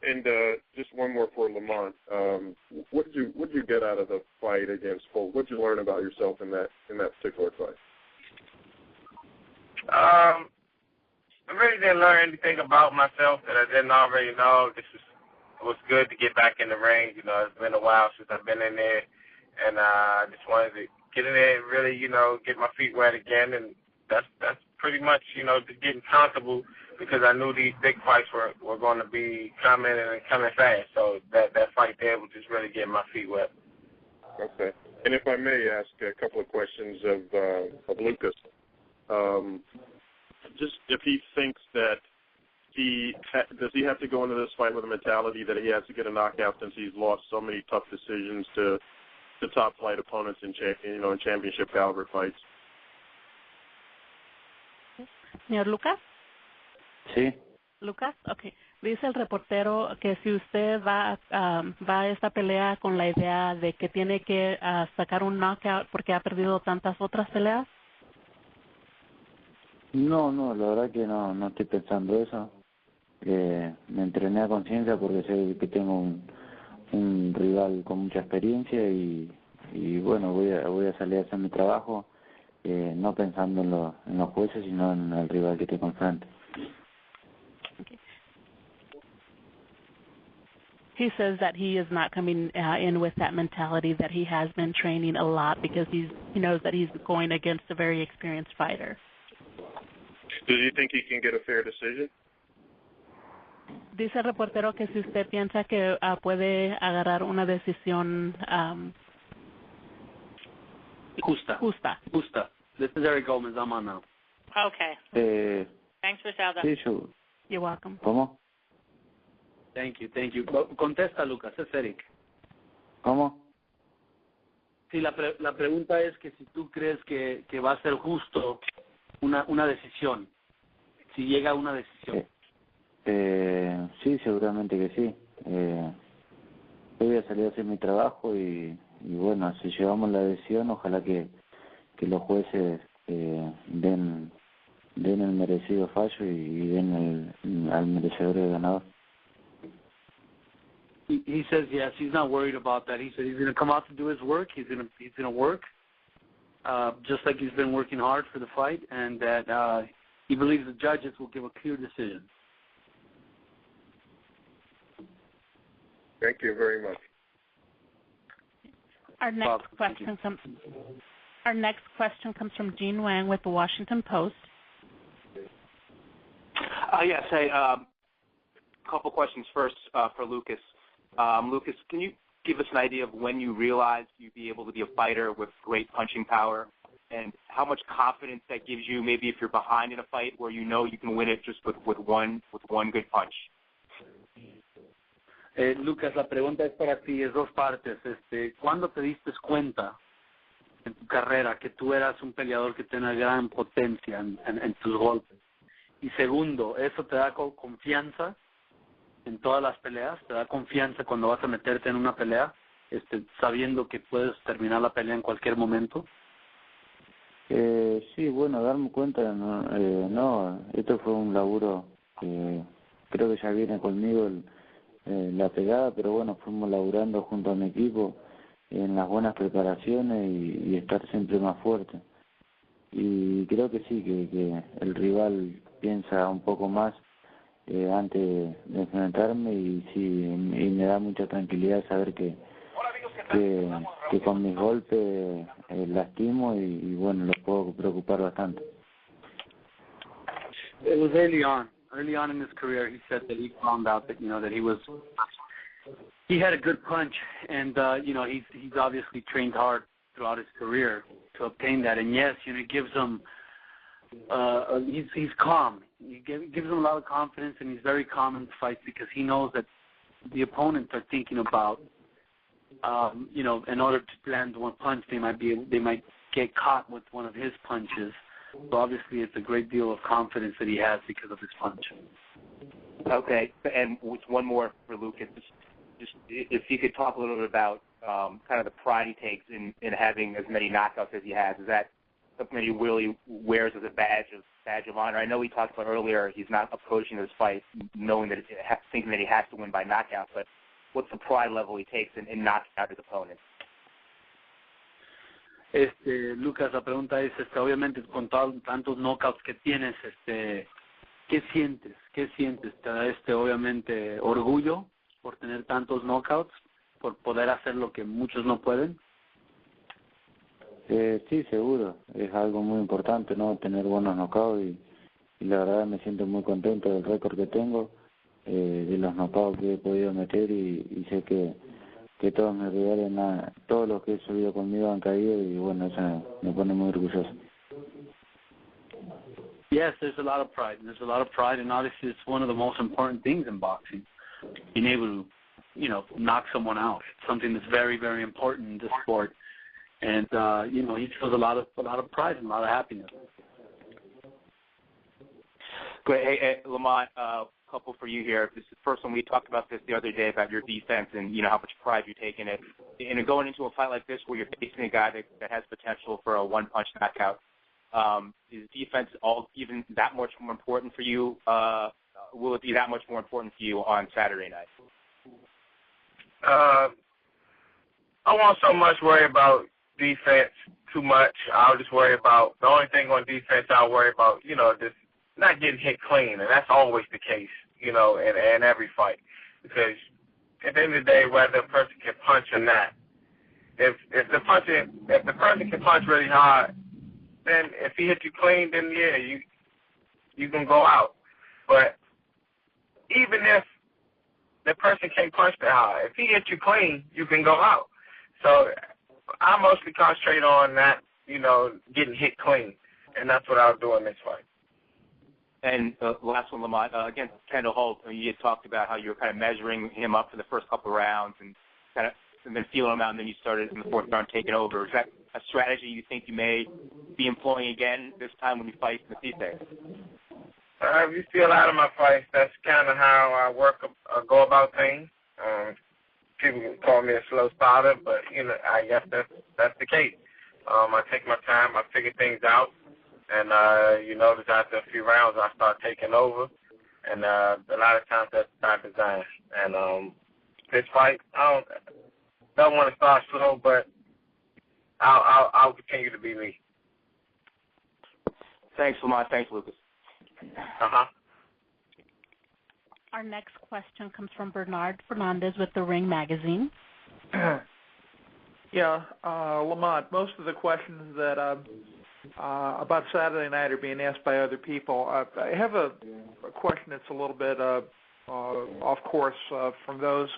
Speaker 14: And just one more for Lamont. What did you get out of the fight against Holt? What did you learn about yourself in that particular fight?
Speaker 4: I really didn't learn anything about myself that I didn't already know. It was good to get back in the ring. You know, it's been a while since I've been in there, and I just wanted to get in there and really, you know, get my feet wet again. And that's pretty much, you know, getting comfortable because I knew these big fights were going to be coming and coming fast. So that fight there was just really getting my feet wet.
Speaker 14: Okay. And if I may ask a couple of questions of Lucas, just if he thinks that does he have to go into this fight with a mentality that he has to get a knockout since he's lost so many tough decisions to top flight opponents in championship caliber fights?
Speaker 1: Señor Lucas.
Speaker 12: Sí.
Speaker 1: Lucas, okay. Dice el reportero que si usted va a esta pelea con la idea de que tiene que sacar un knockout porque ha perdido tantas otras peleas.
Speaker 12: No, la verdad que no estoy pensando eso. Me entrené a conciencia porque sé que tengo un rival con mucha experiencia y bueno, voy a salir a hacer mi trabajo, no pensando en los jueces, sino en el rival que tengo enfrente.
Speaker 1: Okay. He says that he is not coming in with that mentality, that he has been training a lot because he knows that he's going against a very experienced fighter.
Speaker 14: Does he think he can get a fair decision?
Speaker 1: Dice el reportero que si usted piensa que puede agarrar una decisión justa.
Speaker 15: This is Eric Gomez. I'm on now.
Speaker 2: Okay. Thanks for that.
Speaker 12: Sí,
Speaker 1: You're welcome.
Speaker 12: ¿Cómo?
Speaker 15: Thank you. Contesta, Lucas. Es Eric.
Speaker 12: ¿Cómo?
Speaker 15: Sí, la pregunta es que si tú crees que va a ser justo una decisión, si llega a una decisión.
Speaker 12: Sí, seguramente que sí. Voy a salir a hacer mi trabajo y bueno, si llevamos la decisión, ojalá que los jueces den el merecido fallo y den al merecedor el ganador.
Speaker 15: He says yes, he's not worried about that. He said he's going to come out to do his work. He's going to work just like he's been working hard for the fight, and that he believes the judges will give a clear decision.
Speaker 14: Thank you very much.
Speaker 1: Our next question comes from Gene Wang with the Washington Post.
Speaker 16: Yes, hey, a couple questions first for Lucas. Lucas, can you give us an idea of when you realized you'd be able to be a fighter with great punching power, and how much confidence that gives you, maybe if you're behind in a fight where you know you can win it just with one good punch?
Speaker 15: Lucas, la pregunta es para ti, es dos partes. ¿Cuándo te diste cuenta en tu carrera que tú eras un peleador que tenía gran potencia en tus golpes? Y segundo, ¿eso te da confianza en todas las peleas? ¿Te da confianza cuando vas a meterte en una pelea, sabiendo que puedes terminar la pelea en cualquier momento?
Speaker 12: Sí, bueno, darme cuenta, no, esto fue un laburo que creo que ya viene conmigo la pegada, pero bueno, fuimos laburando junto a mi equipo en las buenas preparaciones y estar siempre más fuerte. Y creo que sí, que el rival piensa un poco más antes de enfrentarme y sí, y me da mucha tranquilidad saber que con mis golpes lastimo y bueno, los puedo preocupar bastante.
Speaker 15: It was early on in his career. He said that he found out that that he had a good punch, and he's obviously trained hard throughout his career to obtain that. And yes, it gives him he's calm. It gives him a lot of confidence, and he's very calm in fights because he knows that the opponents are thinking about in order to land one punch, they might get caught with one of his punches. So obviously, it's a great deal of confidence that he has because of his punch.
Speaker 16: Okay, and one more for Lucas. Just if you could talk a little bit about kind of the pride he takes in having as many knockouts as he has. Is that something that he really wears as a badge of honor? I know we talked about earlier he's not approaching this fight knowing that thinking that he has to win by knockout, but what's the pride level he takes in knocking out his opponents?
Speaker 15: Lucas, la pregunta es, obviamente con tantos knockouts que tienes, ¿Qué sientes? ¿Qué sientes? ¿Te da obviamente orgullo por tener tantos knockouts, por poder hacer lo que muchos no pueden?
Speaker 12: Sí, seguro. Es algo muy importante, ¿no? Tener buenos knockouts y la verdad me siento muy contento del récord que tengo, de los knockouts que he podido meter y sé que todos mis rivales, todos los que he subido conmigo han caído y bueno, eso me pone muy orgulloso.
Speaker 15: Yes, there's a lot of pride. There's a lot of pride, and obviously it's one of the most important things in boxing, being able to, knock someone out. It's something that's very, very important in this sport. And, he feels a lot of pride and a lot of happiness.
Speaker 16: Great. Hey, Lamont, couple for you here. This is the first one. We talked about this the other day about your defense and how much pride you take in it. And going into a fight like this where you're facing a guy that has potential for a one-punch knockout, is defense even that much more important for you? Will it be that much more important for you on Saturday night?
Speaker 4: I won't so much worry about defense too much. I'll just worry about the only thing on defense. I'll worry about just not getting hit clean, and that's always the case, in every fight. Because at the end of the day, whether a person can punch or not, if the person can punch really hard, then if he hits you clean, then yeah, you can go out. But even if the person can't punch that hard, if he hits you clean, you can go out. So I mostly concentrate on that, getting hit clean, and that's what I'll do in this fight.
Speaker 16: And last one, Lamont, against Kendall Holt, you had talked about how you were kind of measuring him up for the first couple of rounds and then feeling him out, and then you started in the fourth round taking over. Is that a strategy you think you may be employing again this time when you fight Matthysse?
Speaker 4: If you see a lot of my fights, that's kind of how I go about things. People can call me a slow starter, but I guess that's the case. I take my time, I figure things out. And you notice after a few rounds, I start taking over. And a lot of times that's by design. And this fight, I don't want to start slow, but I'll continue to be me.
Speaker 16: Thanks, Lamont. Thanks, Lucas.
Speaker 1: Our next question comes from Bernard Fernandez with The Ring magazine.
Speaker 6: Lamont, most of the questions that about Saturday night are being asked by other people. I have a question that's a little bit off course from those,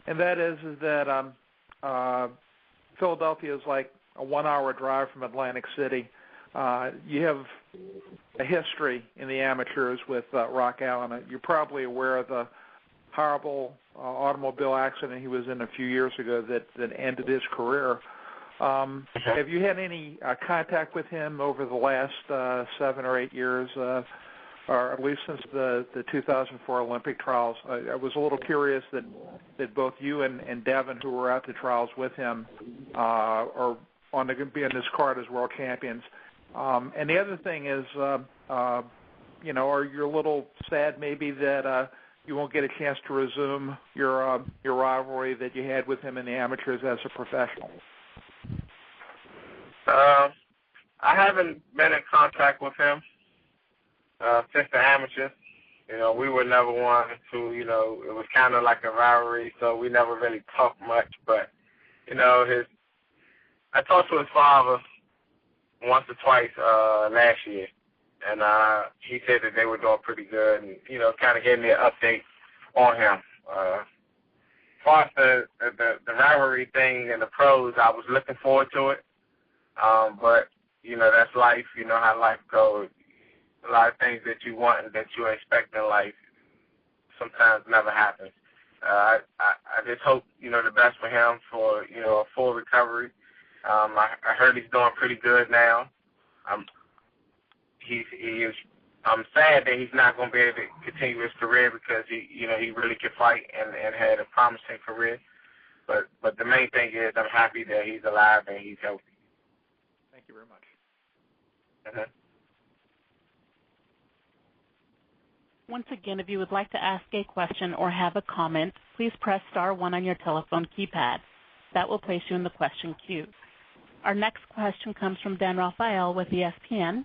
Speaker 6: and that is that Philadelphia is like a 1-hour drive from Atlantic City. You have a history in the amateurs with Rock Allen. You're probably aware of the horrible automobile accident he was in a few years ago that ended his career. Have you had any contact with him over the last 7 or 8 years, or at least since the 2004 Olympic trials? I was a little curious that both you and Devin, who were at the trials with him, are on to be on this card as world champions. And the other thing is, are you a little sad maybe that you won't get a chance to resume your rivalry that you had with him in the amateurs as a professional?
Speaker 4: I haven't been in contact with him since the amateurs. We were never one to, it was kind of like a rivalry, so we never really talked much. But, I talked to his father once or twice last year, and he said that they were doing pretty good and, kind of gave me an update on him. As far as the rivalry thing and the pros, I was looking forward to it. But, that's life. You know how life goes. A lot of things that you want and that you expect in life sometimes never happens. I just hope, the best for him for, a full recovery. I heard he's doing pretty good now. I'm sad that he's not going to be able to continue his career because he really could fight and had a promising career. But the main thing is I'm happy that he's alive and he's healthy.
Speaker 6: Thank you very much.
Speaker 1: Once again, if you would like to ask a question or have a comment, please press *1 on your telephone keypad. That will place you in the question queue. Our next question comes from Dan Rafael with ESPN.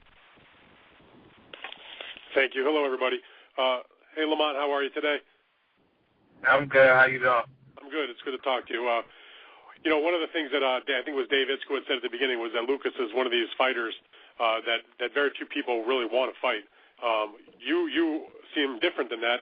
Speaker 7: Thank you. Hello, everybody. Hey, Lamont, how are you today?
Speaker 17: I'm good. How you doing?
Speaker 7: I'm good. It's good to talk to you. One of the things that I think it was Dave Itzko had said at the beginning was that Lucas is one of these fighters that very few people really want to fight. You seem different than that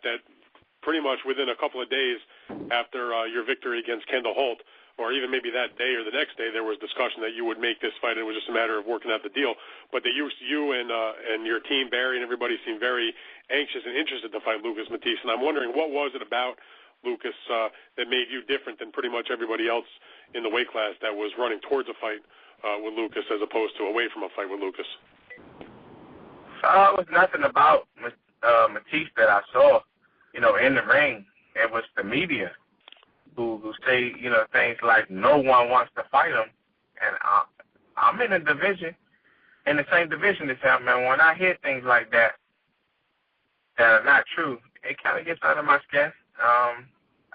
Speaker 7: pretty much within a couple of days after your victory against Kendall Holt, or even maybe that day or the next day, there was discussion that you would make this fight, and it was just a matter of working out the deal. But that you and your team, Barry, and everybody seemed very anxious and interested to fight Lucas Matthysse. And I'm wondering, what was it about Lucas that made you different than pretty much everybody else in the weight class that was running towards a fight with Lucas as opposed to away from a fight with Lucas?
Speaker 17: It was nothing about Matthysse that I saw, in the ring. It was the media who say, things like no one wants to fight him. And I'm in the same division as him, and when I hear things like that are not true, it kind of gets under my skin.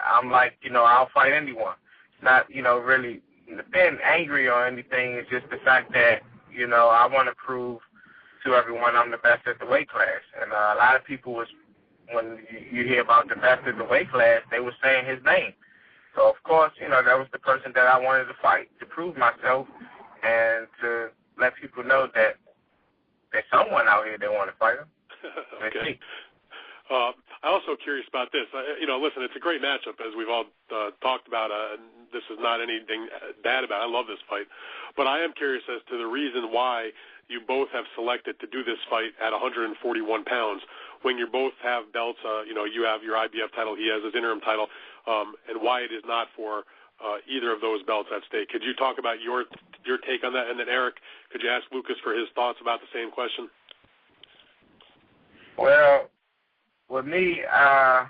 Speaker 17: I'm like, I'll fight anyone. Not, really being angry or anything. It's just the fact that, I want to prove to everyone I'm the best at the weight class. And a lot of people when you hear about the best at the weight class, they were saying his name. So, of course, that was the person that I wanted to fight, to prove myself and to let people know that there's someone out here that want to fight him.
Speaker 7: Okay. I'm also curious about this. Listen, it's a great matchup, as we've all talked about. This is not anything bad about it. I love this fight. But I am curious as to the reason why you both have selected to do this fight at 141 pounds when you both have belts. You have your IBF title, he has his interim title, and why it is not for either of those belts at stake. Could you talk about your take on that? And then, Eric, could you ask Lucas for his thoughts about the same question?
Speaker 17: Well, with me, I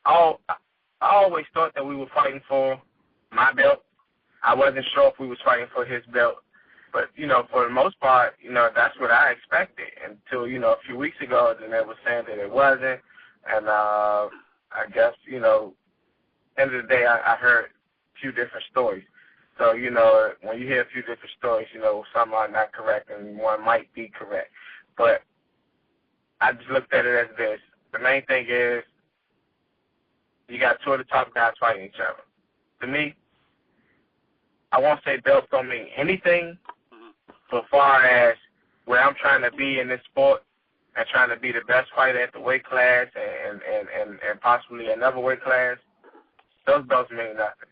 Speaker 17: always thought that we were fighting for my belt. I wasn't sure if we was fighting for his belt. But, for the most part, that's what I expected until, a few weeks ago, then they were saying that it wasn't. And I guess, end of the day, I heard a few different stories. So, when you hear a few different stories, some are not correct and one might be correct. But I just looked at it as this. The main thing is you got two of the top guys fighting each other. To me, I won't say belts don't mean anything, but as far as where I'm trying to be in this sport and trying to be the best fighter at the weight class and possibly another weight class, those belts mean nothing.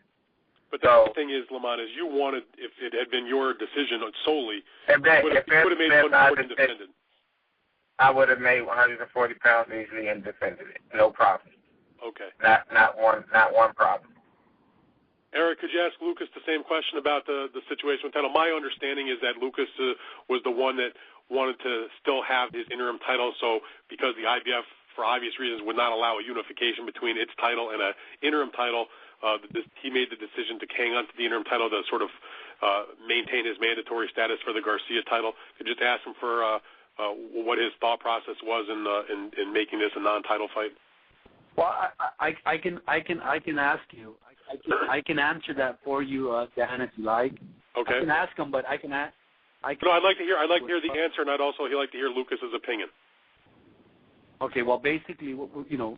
Speaker 7: But the thing is, Lamont, is you wanted, if it had been your decision solely, you would have made 140 and defended.
Speaker 17: I would have made 140 pounds easily and defended it, no problem.
Speaker 7: Okay.
Speaker 17: Not one problem.
Speaker 7: Eric, could you ask Lucas the same question about the situation with title? My understanding is that Lucas was the one that wanted to still have his interim title, so because the IBF, for obvious reasons, would not allow a unification between its title and an interim title, he made the decision to hang on to the interim title to sort of maintain his mandatory status for the Garcia title. Could you just ask him for what his thought process was in making this a non-title fight?
Speaker 15: Well, I can ask you. I can answer that for you, Dan, if you like.
Speaker 7: Okay.
Speaker 15: I can ask him, but I can. No,
Speaker 7: I'd like to hear the answer, and I'd also like to hear Lucas's opinion.
Speaker 15: Okay. Well, basically, the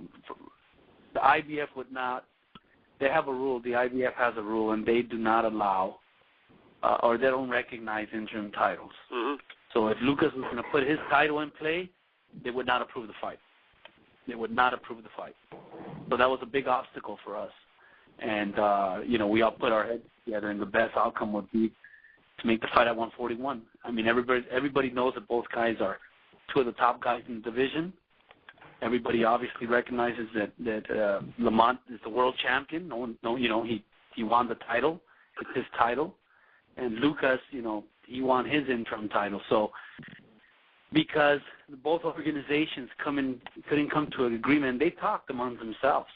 Speaker 15: IBF would not. They have a rule. The IBF has a rule, and they do not allow, or they don't recognize interim titles.
Speaker 7: Mm-hmm.
Speaker 15: So if Lucas was going to put his title in play, they would not approve the fight. They would not approve the fight. So that was a big obstacle for us. And, we all put our heads together, and the best outcome would be to make the fight at 141. I mean, everybody knows that both guys are two of the top guys in the division. Everybody obviously recognizes that Lamont is the world champion. He won the title. It's his title. And Lucas, he won his interim title. So because both organizations couldn't come to an agreement, they talked among themselves.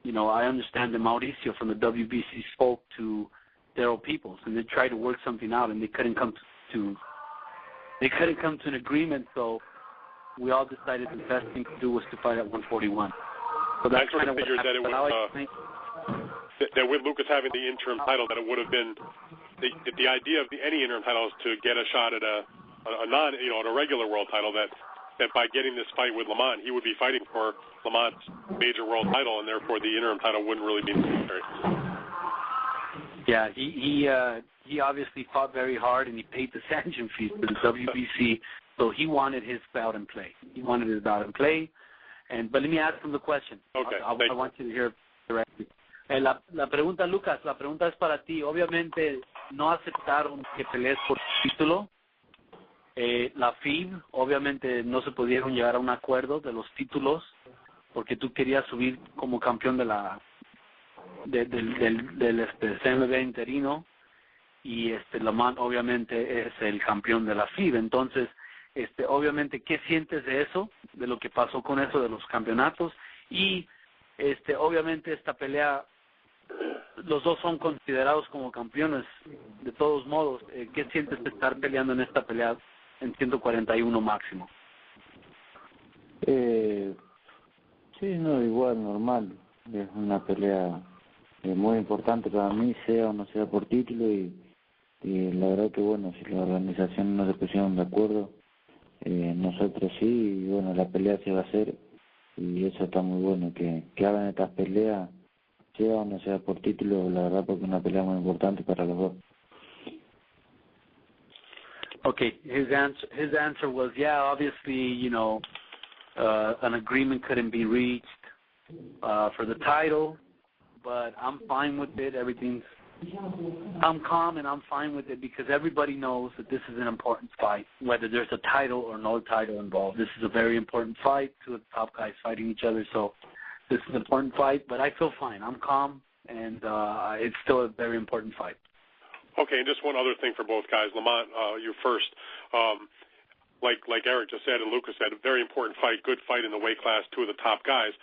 Speaker 15: I understand that Mauricio from the WBC spoke to Daryl Peoples, and they tried to work something out, and they couldn't come to an agreement. So we all decided the best thing to do was to fight at 141. So that's
Speaker 7: I sort of figured that it was that with Lucas having the interim title, that it would have been the idea of any interim title is to get a shot at a regular world title. That that by getting this fight with Lamont, he would be fighting for Lamont's major world title, and therefore the interim title wouldn't really be necessary.
Speaker 15: Yeah, he obviously fought very hard, and he paid the sanction fees to the WBC, so he wanted his bout in play. But let me ask him the question.
Speaker 7: Okay.
Speaker 15: I want you to hear directly. La pregunta, Lucas, la pregunta es para ti. Obviamente no aceptaron que pelees por título. La FIB, obviamente no se pudieron llegar a un acuerdo de los títulos porque tú querías subir como campeón del CMB interino y Lamont obviamente es el campeón de la FIB. Entonces, obviamente, ¿qué sientes de eso, de lo que pasó con eso de los campeonatos? Y obviamente esta pelea, los dos son considerados como campeones de todos modos. ¿Qué sientes de estar peleando en esta pelea en 141 máximo?
Speaker 12: Sí, no, igual, normal. Es una pelea muy importante para mí, sea o no sea por título, y la verdad que, bueno, si la organización no se pusieron de acuerdo, nosotros sí, y bueno, la pelea se va a hacer, y eso está muy bueno, que hagan estas peleas, sea o no sea por título, la verdad, porque es una pelea muy importante para los dos.
Speaker 15: Okay, his answer was, yeah, obviously, an agreement couldn't be reached for the title, but I'm fine with it. I'm calm and I'm fine with it because everybody knows that this is an important fight, whether there's a title or no title involved. This is a very important fight, two of the top guys fighting each other, so this is an important fight, but I feel fine. I'm calm, and it's still a very important fight.
Speaker 7: Okay, and just one other thing for both guys. Lamont, you first. Like Eric just said and Lucas said, a very important fight, good fight in the weight class, two of the top guys.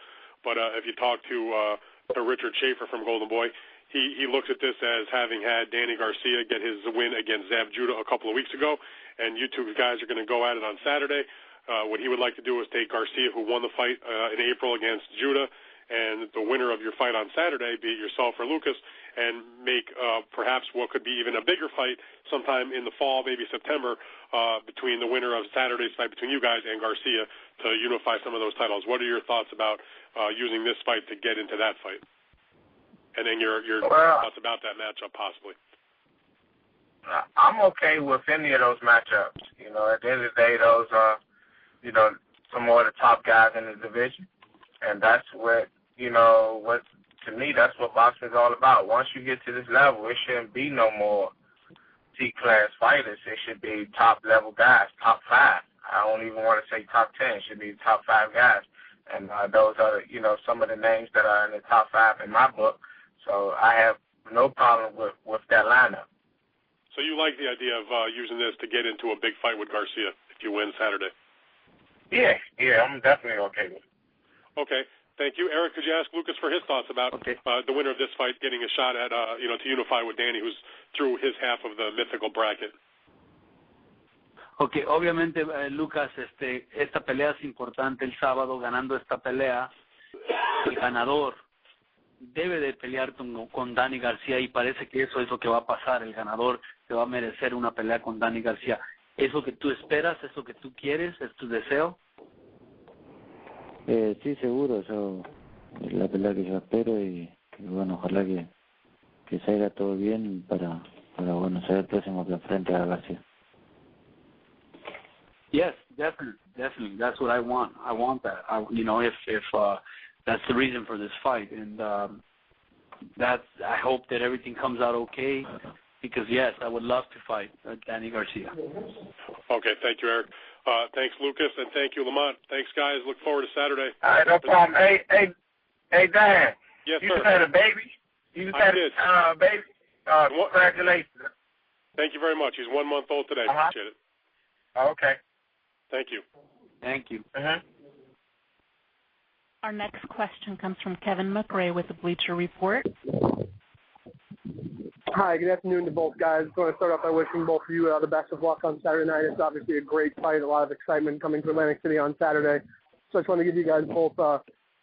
Speaker 7: But if you talk to Richard Schaefer from Golden Boy, he looks at this as having had Danny Garcia get his win against Zab Judah a couple of weeks ago, and you two guys are going to go at it on Saturday. What he would like to do is take Garcia, who won the fight in April against Judah, and the winner of your fight on Saturday, be it yourself or Lucas, and make perhaps what could be even a bigger fight sometime in the fall, maybe September, between the winner of Saturday's fight between you guys and Garcia to unify some of those titles. What are your thoughts about using this fight to get into that fight? And then your thoughts about that matchup possibly.
Speaker 17: I'm okay with any of those matchups. At the end of the day, those are, some more of the top guys in the division. And that's what, to me, that's what boxing is all about. Once you get to this level, it shouldn't be no more T-class fighters. It should be top-level guys, top 5. I don't even want to say top 10. It should be top 5 guys. And those are, some of the names that are in the top 5 in my book. So I have no problem with that lineup.
Speaker 7: So you like the idea of using this to get into a big fight with Garcia if you win Saturday?
Speaker 17: Yeah, I'm definitely okay with it.
Speaker 7: Okay, thank you. Eric, could you ask Lucas for his thoughts about the winner of this fight getting a shot at, to unify with Danny, who's through his half of the mythical bracket?
Speaker 15: Okay, obviamente, Lucas, esta pelea es importante el sábado. Ganando esta pelea, el ganador debe de pelear con Danny García, y parece que eso es lo que va a pasar. El ganador se va a merecer una pelea con Danny García. ¿Es lo que tú esperas? ¿Es lo que tú quieres? ¿Es tu deseo?
Speaker 12: Sí, seguro. Eso es la pelea que yo espero, y bueno, ojalá que salga todo bien para bueno, ser el próximo que enfrente a García.
Speaker 15: Yes, definitely. That's what I want. I want that. If that's the reason for this fight, and I hope that everything comes out okay. Because yes, I would love to fight Danny Garcia.
Speaker 7: Okay, thank you, Eric. Thanks, Lucas, and thank you, Lamont. Thanks, guys. Look forward to Saturday.
Speaker 17: All right, no problem. Hey, Dan.
Speaker 7: Yes,
Speaker 17: you
Speaker 7: sir.
Speaker 17: You had a baby.
Speaker 7: I did.
Speaker 17: Baby. Congratulations.
Speaker 7: Thank you very much. He's 1 month old today. Appreciate it.
Speaker 17: Okay.
Speaker 7: Thank you.
Speaker 15: Thank you.
Speaker 1: Our next question comes from Kevin McRae with the Bleacher Report.
Speaker 9: Hi, good afternoon to both guys. I want to start off by wishing both of you the best of luck on Saturday night. It's obviously a great fight, a lot of excitement coming to Atlantic City on Saturday. So I just want to give you guys both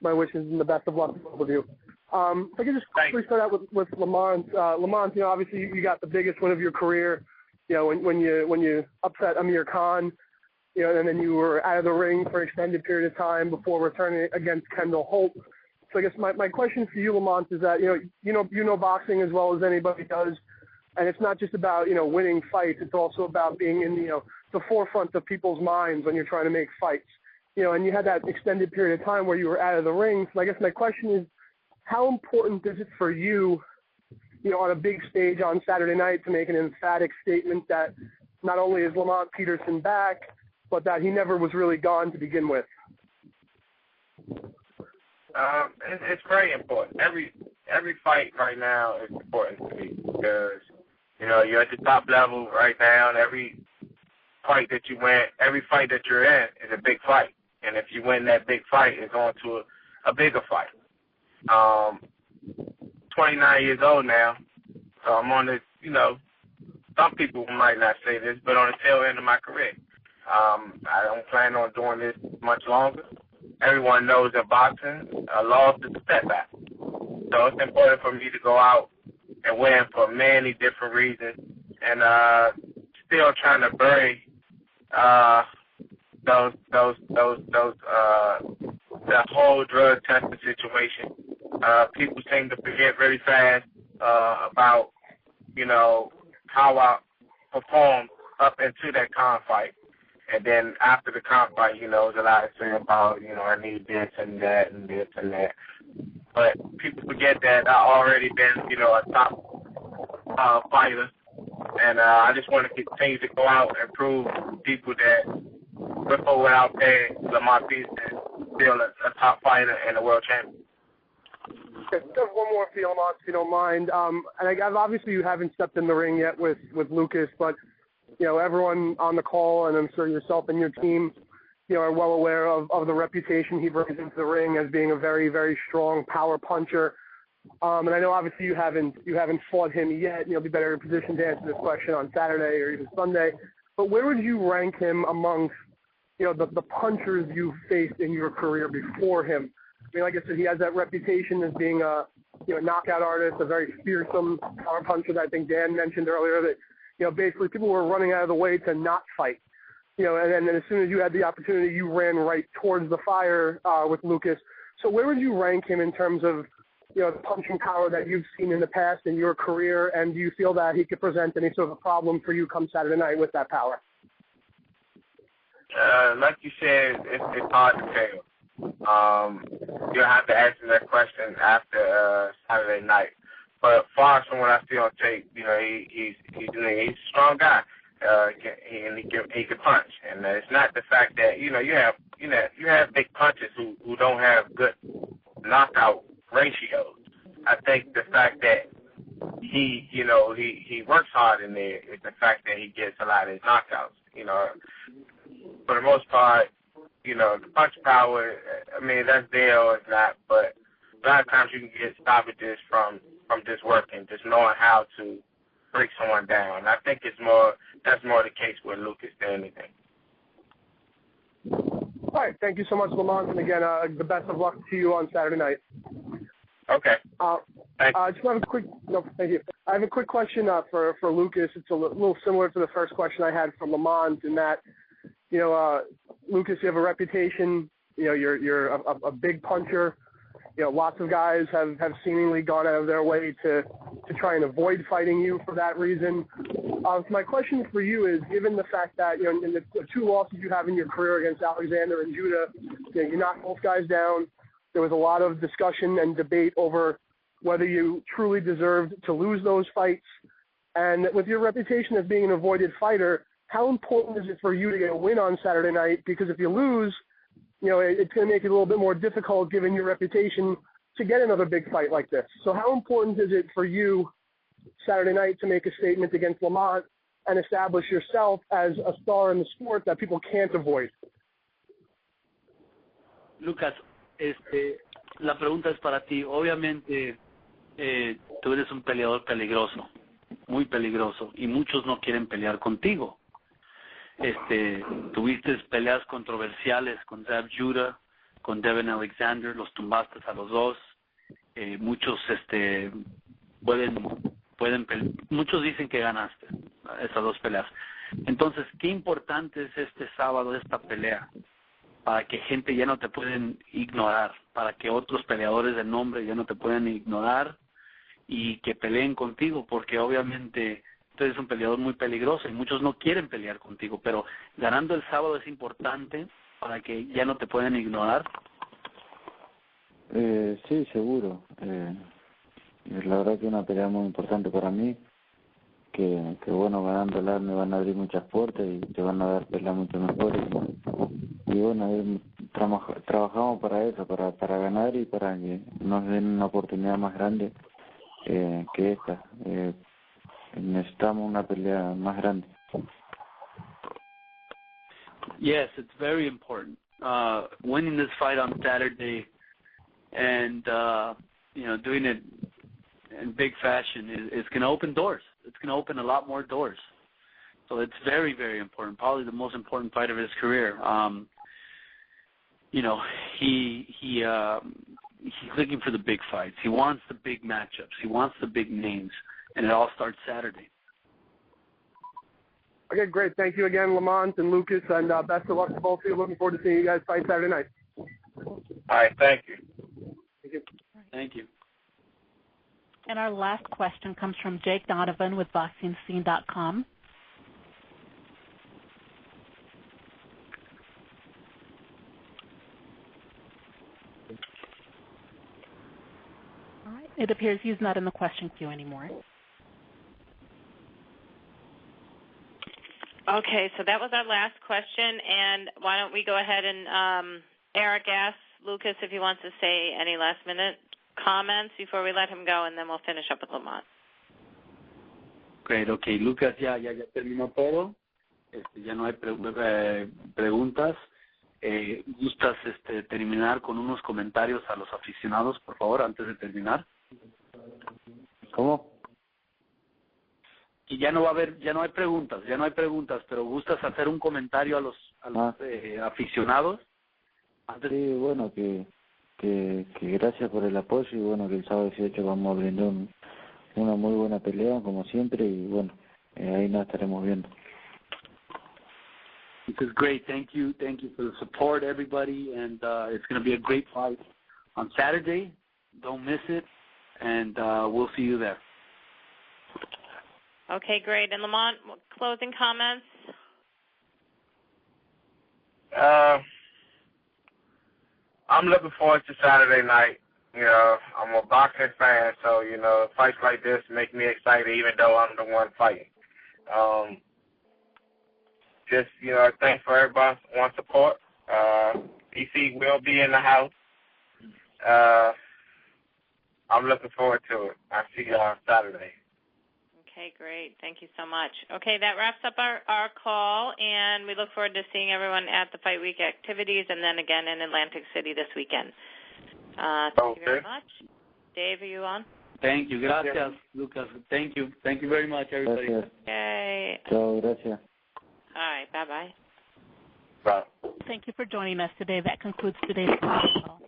Speaker 9: my wishes and the best of luck to both of you. If I could just quickly start out with Lamont. Lamont, obviously you got the biggest win of your career, when you upset Amir Khan. and then you were out of the ring for an extended period of time before returning against Kendall Holt. So I guess my question for you, Lamont, is that you know boxing as well as anybody does, and it's not just about winning fights. It's also about being in the forefront of people's minds when you're trying to make fights. And you had that extended period of time where you were out of the ring. So I guess my question is, how important is it for you, on a big stage on Saturday night to make an emphatic statement that not only is Lamont Peterson back, but that he never was really gone to begin with?
Speaker 17: It's very important. Every fight right now is important to me because, you're at the top level right now, and every fight that you win, every fight that you're in is a big fight. And if you win that big fight, it's on to a bigger fight. 29 years old now, so I'm on the, some people might not say this, but on the tail end of my career. I don't plan on doing this much longer. Everyone knows that boxing, a loss is a setback. So it's important for me to go out and win for many different reasons, and still trying to bury that whole drug testing situation. People seem to forget really fast about, how I performed up into that con fight. And then after the con fight, there's a lot to say about, I need this and that and this and that. But people forget that I already been, a top fighter. And I just want to continue to go out and prove to people that with or without pay, Lamont Peterson is still a top fighter and a world champion.
Speaker 9: Okay, just one more for you, Lamont, if you don't mind. And obviously you haven't stepped in the ring yet with Lucas, but everyone on the call, and I'm sure yourself and your team, are well aware of the reputation he brings into the ring as being a very, very strong power puncher. And I know obviously you haven't fought him yet. You'll be better in position to answer this question on Saturday or even Sunday. But where would you rank him amongst the punchers you've faced in your career before him? I mean, like I said, he has that reputation as being a knockout artist, a very fearsome power puncher that I think Dan mentioned earlier that basically people were running out of the way to not fight. And then as soon as you had the opportunity, you ran right towards the fire with Lucas. So where would you rank him in terms of the punching power that you've seen in the past in your career, and do you feel that he could present any sort of a problem for you come Saturday night with that power?
Speaker 17: Like you said, it's hard to tell. You'll have to answer that question after Saturday night. But far as from what I see on tape, he's a strong guy, and he can punch. And it's not the fact that you have big punchers who don't have good knockout ratios. I think the fact that he works hard in there is the fact that he gets a lot of his knockouts. For the most part, the punch power, I mean, that's there or it's not, but a lot of times you can get stoppages from just working, just knowing how to break someone down. And I think that's more the case with Lucas than anything.
Speaker 9: All right, thank you so much, Lamont, and again, the best of luck to you on Saturday night.
Speaker 17: Okay.
Speaker 9: Thank you. I have a quick question for Lucas. It's a little similar to the first question I had from Lamont in that, Lucas, you have a reputation. You're a big puncher. Lots of guys have seemingly gone out of their way to try and avoid fighting you for that reason. So my question for you is, given the fact that in the two losses you have in your career against Alexander and Judah, you knocked both guys down. There was a lot of discussion and debate over whether you truly deserved to lose those fights. And with your reputation as being an avoided fighter, how important is it for you to get a win on Saturday night? Because if you lose, it's going to make it a little bit more difficult, given your reputation, to get another big fight like this. So how important is it for you Saturday night to make a statement against Lamont and establish yourself as a star in the sport that people can't avoid?
Speaker 15: Lucas, la pregunta es para ti. Obviamente, tú eres un peleador peligroso, muy peligroso, y muchos no quieren pelear contigo. Tuviste peleas controversiales con Zab Judah, con Devin Alexander, los tumbaste a los dos. Muchos muchos dicen que ganaste esas dos peleas. Entonces, qué importante es este sábado esta pelea, para que gente ya no te pueden ignorar, para que otros peleadores de nombre ya no te pueden ignorar y que peleen contigo, porque obviamente tú eres un peleador muy peligroso y muchos no quieren pelear contigo, pero ganando el sábado es importante para que ya no te puedan ignorar.
Speaker 12: Sí, seguro. La verdad que es una pelea muy importante para mí, que bueno, ganándola me van a abrir muchas puertas y te van a dar peleas mucho mejores. Y bueno, trabajamos para eso, para ganar y para que nos den una oportunidad más grande que esta. Necesitamos una pelea más grande.
Speaker 15: Yes, it's very important. Winning this fight on Saturday and doing it in big fashion is going to open doors. It's going to open a lot more doors. So it's very, very important. Probably the most important fight of his career. He's looking for the big fights. He wants the big matchups. He wants the big names, and it all starts Saturday.
Speaker 9: Okay, great. Thank you again, Lamont and Lucas, and best of luck to both of you. Looking forward to seeing you guys fight Saturday night.
Speaker 17: All right, thank you.
Speaker 9: Thank you.
Speaker 15: Thank you.
Speaker 1: And our last question comes from Jake Donovan with BoxingScene.com. All right. It appears he's not in the question queue anymore.
Speaker 2: Okay, so that was our last question, and why don't we go ahead and Eric asks Lucas if he wants to say any last-minute comments before we let him go, and then we'll finish up with Lamont.
Speaker 15: Great, okay. Lucas ya terminó todo. Ya no hay preguntas. ¿Gustas terminar con unos comentarios a los aficionados, por favor, antes de terminar?
Speaker 12: ¿Cómo?
Speaker 15: Y ya no hay preguntas, pero ¿gustas hacer un comentario a los aficionados?
Speaker 12: Sí, bueno, que gracias por el apoyo y bueno, que el sábado 18 vamos a brindar una muy buena pelea, como siempre, y bueno, ahí nos estaremos viendo.
Speaker 15: This is great. Thank you for the support, everybody, and it's going to be a great fight on Saturday. Don't miss it, and we'll see you there.
Speaker 2: Okay, great. And Lamont, closing comments?
Speaker 17: I'm looking forward to Saturday night. You know, I'm a boxing fan, so, you know, fights like this make me excited even though I'm the one fighting. Just, you know, thanks for everybody's support. DC will be in the house. I'm looking forward to it. I'll see you on Saturday.
Speaker 2: Okay, great. Thank you so much. Okay, that wraps up our call, and we look forward to seeing everyone at the Fight Week activities and then again in Atlantic City this weekend. Thank you very much. Dave, are you on?
Speaker 15: Thank you. Gracias, Lucas. Thank you. Thank you very much, everybody.
Speaker 12: Gracias.
Speaker 2: Okay.
Speaker 12: Chao, gracias.
Speaker 2: All right, bye-bye.
Speaker 17: Bye.
Speaker 1: Thank you for joining us today. That concludes today's call.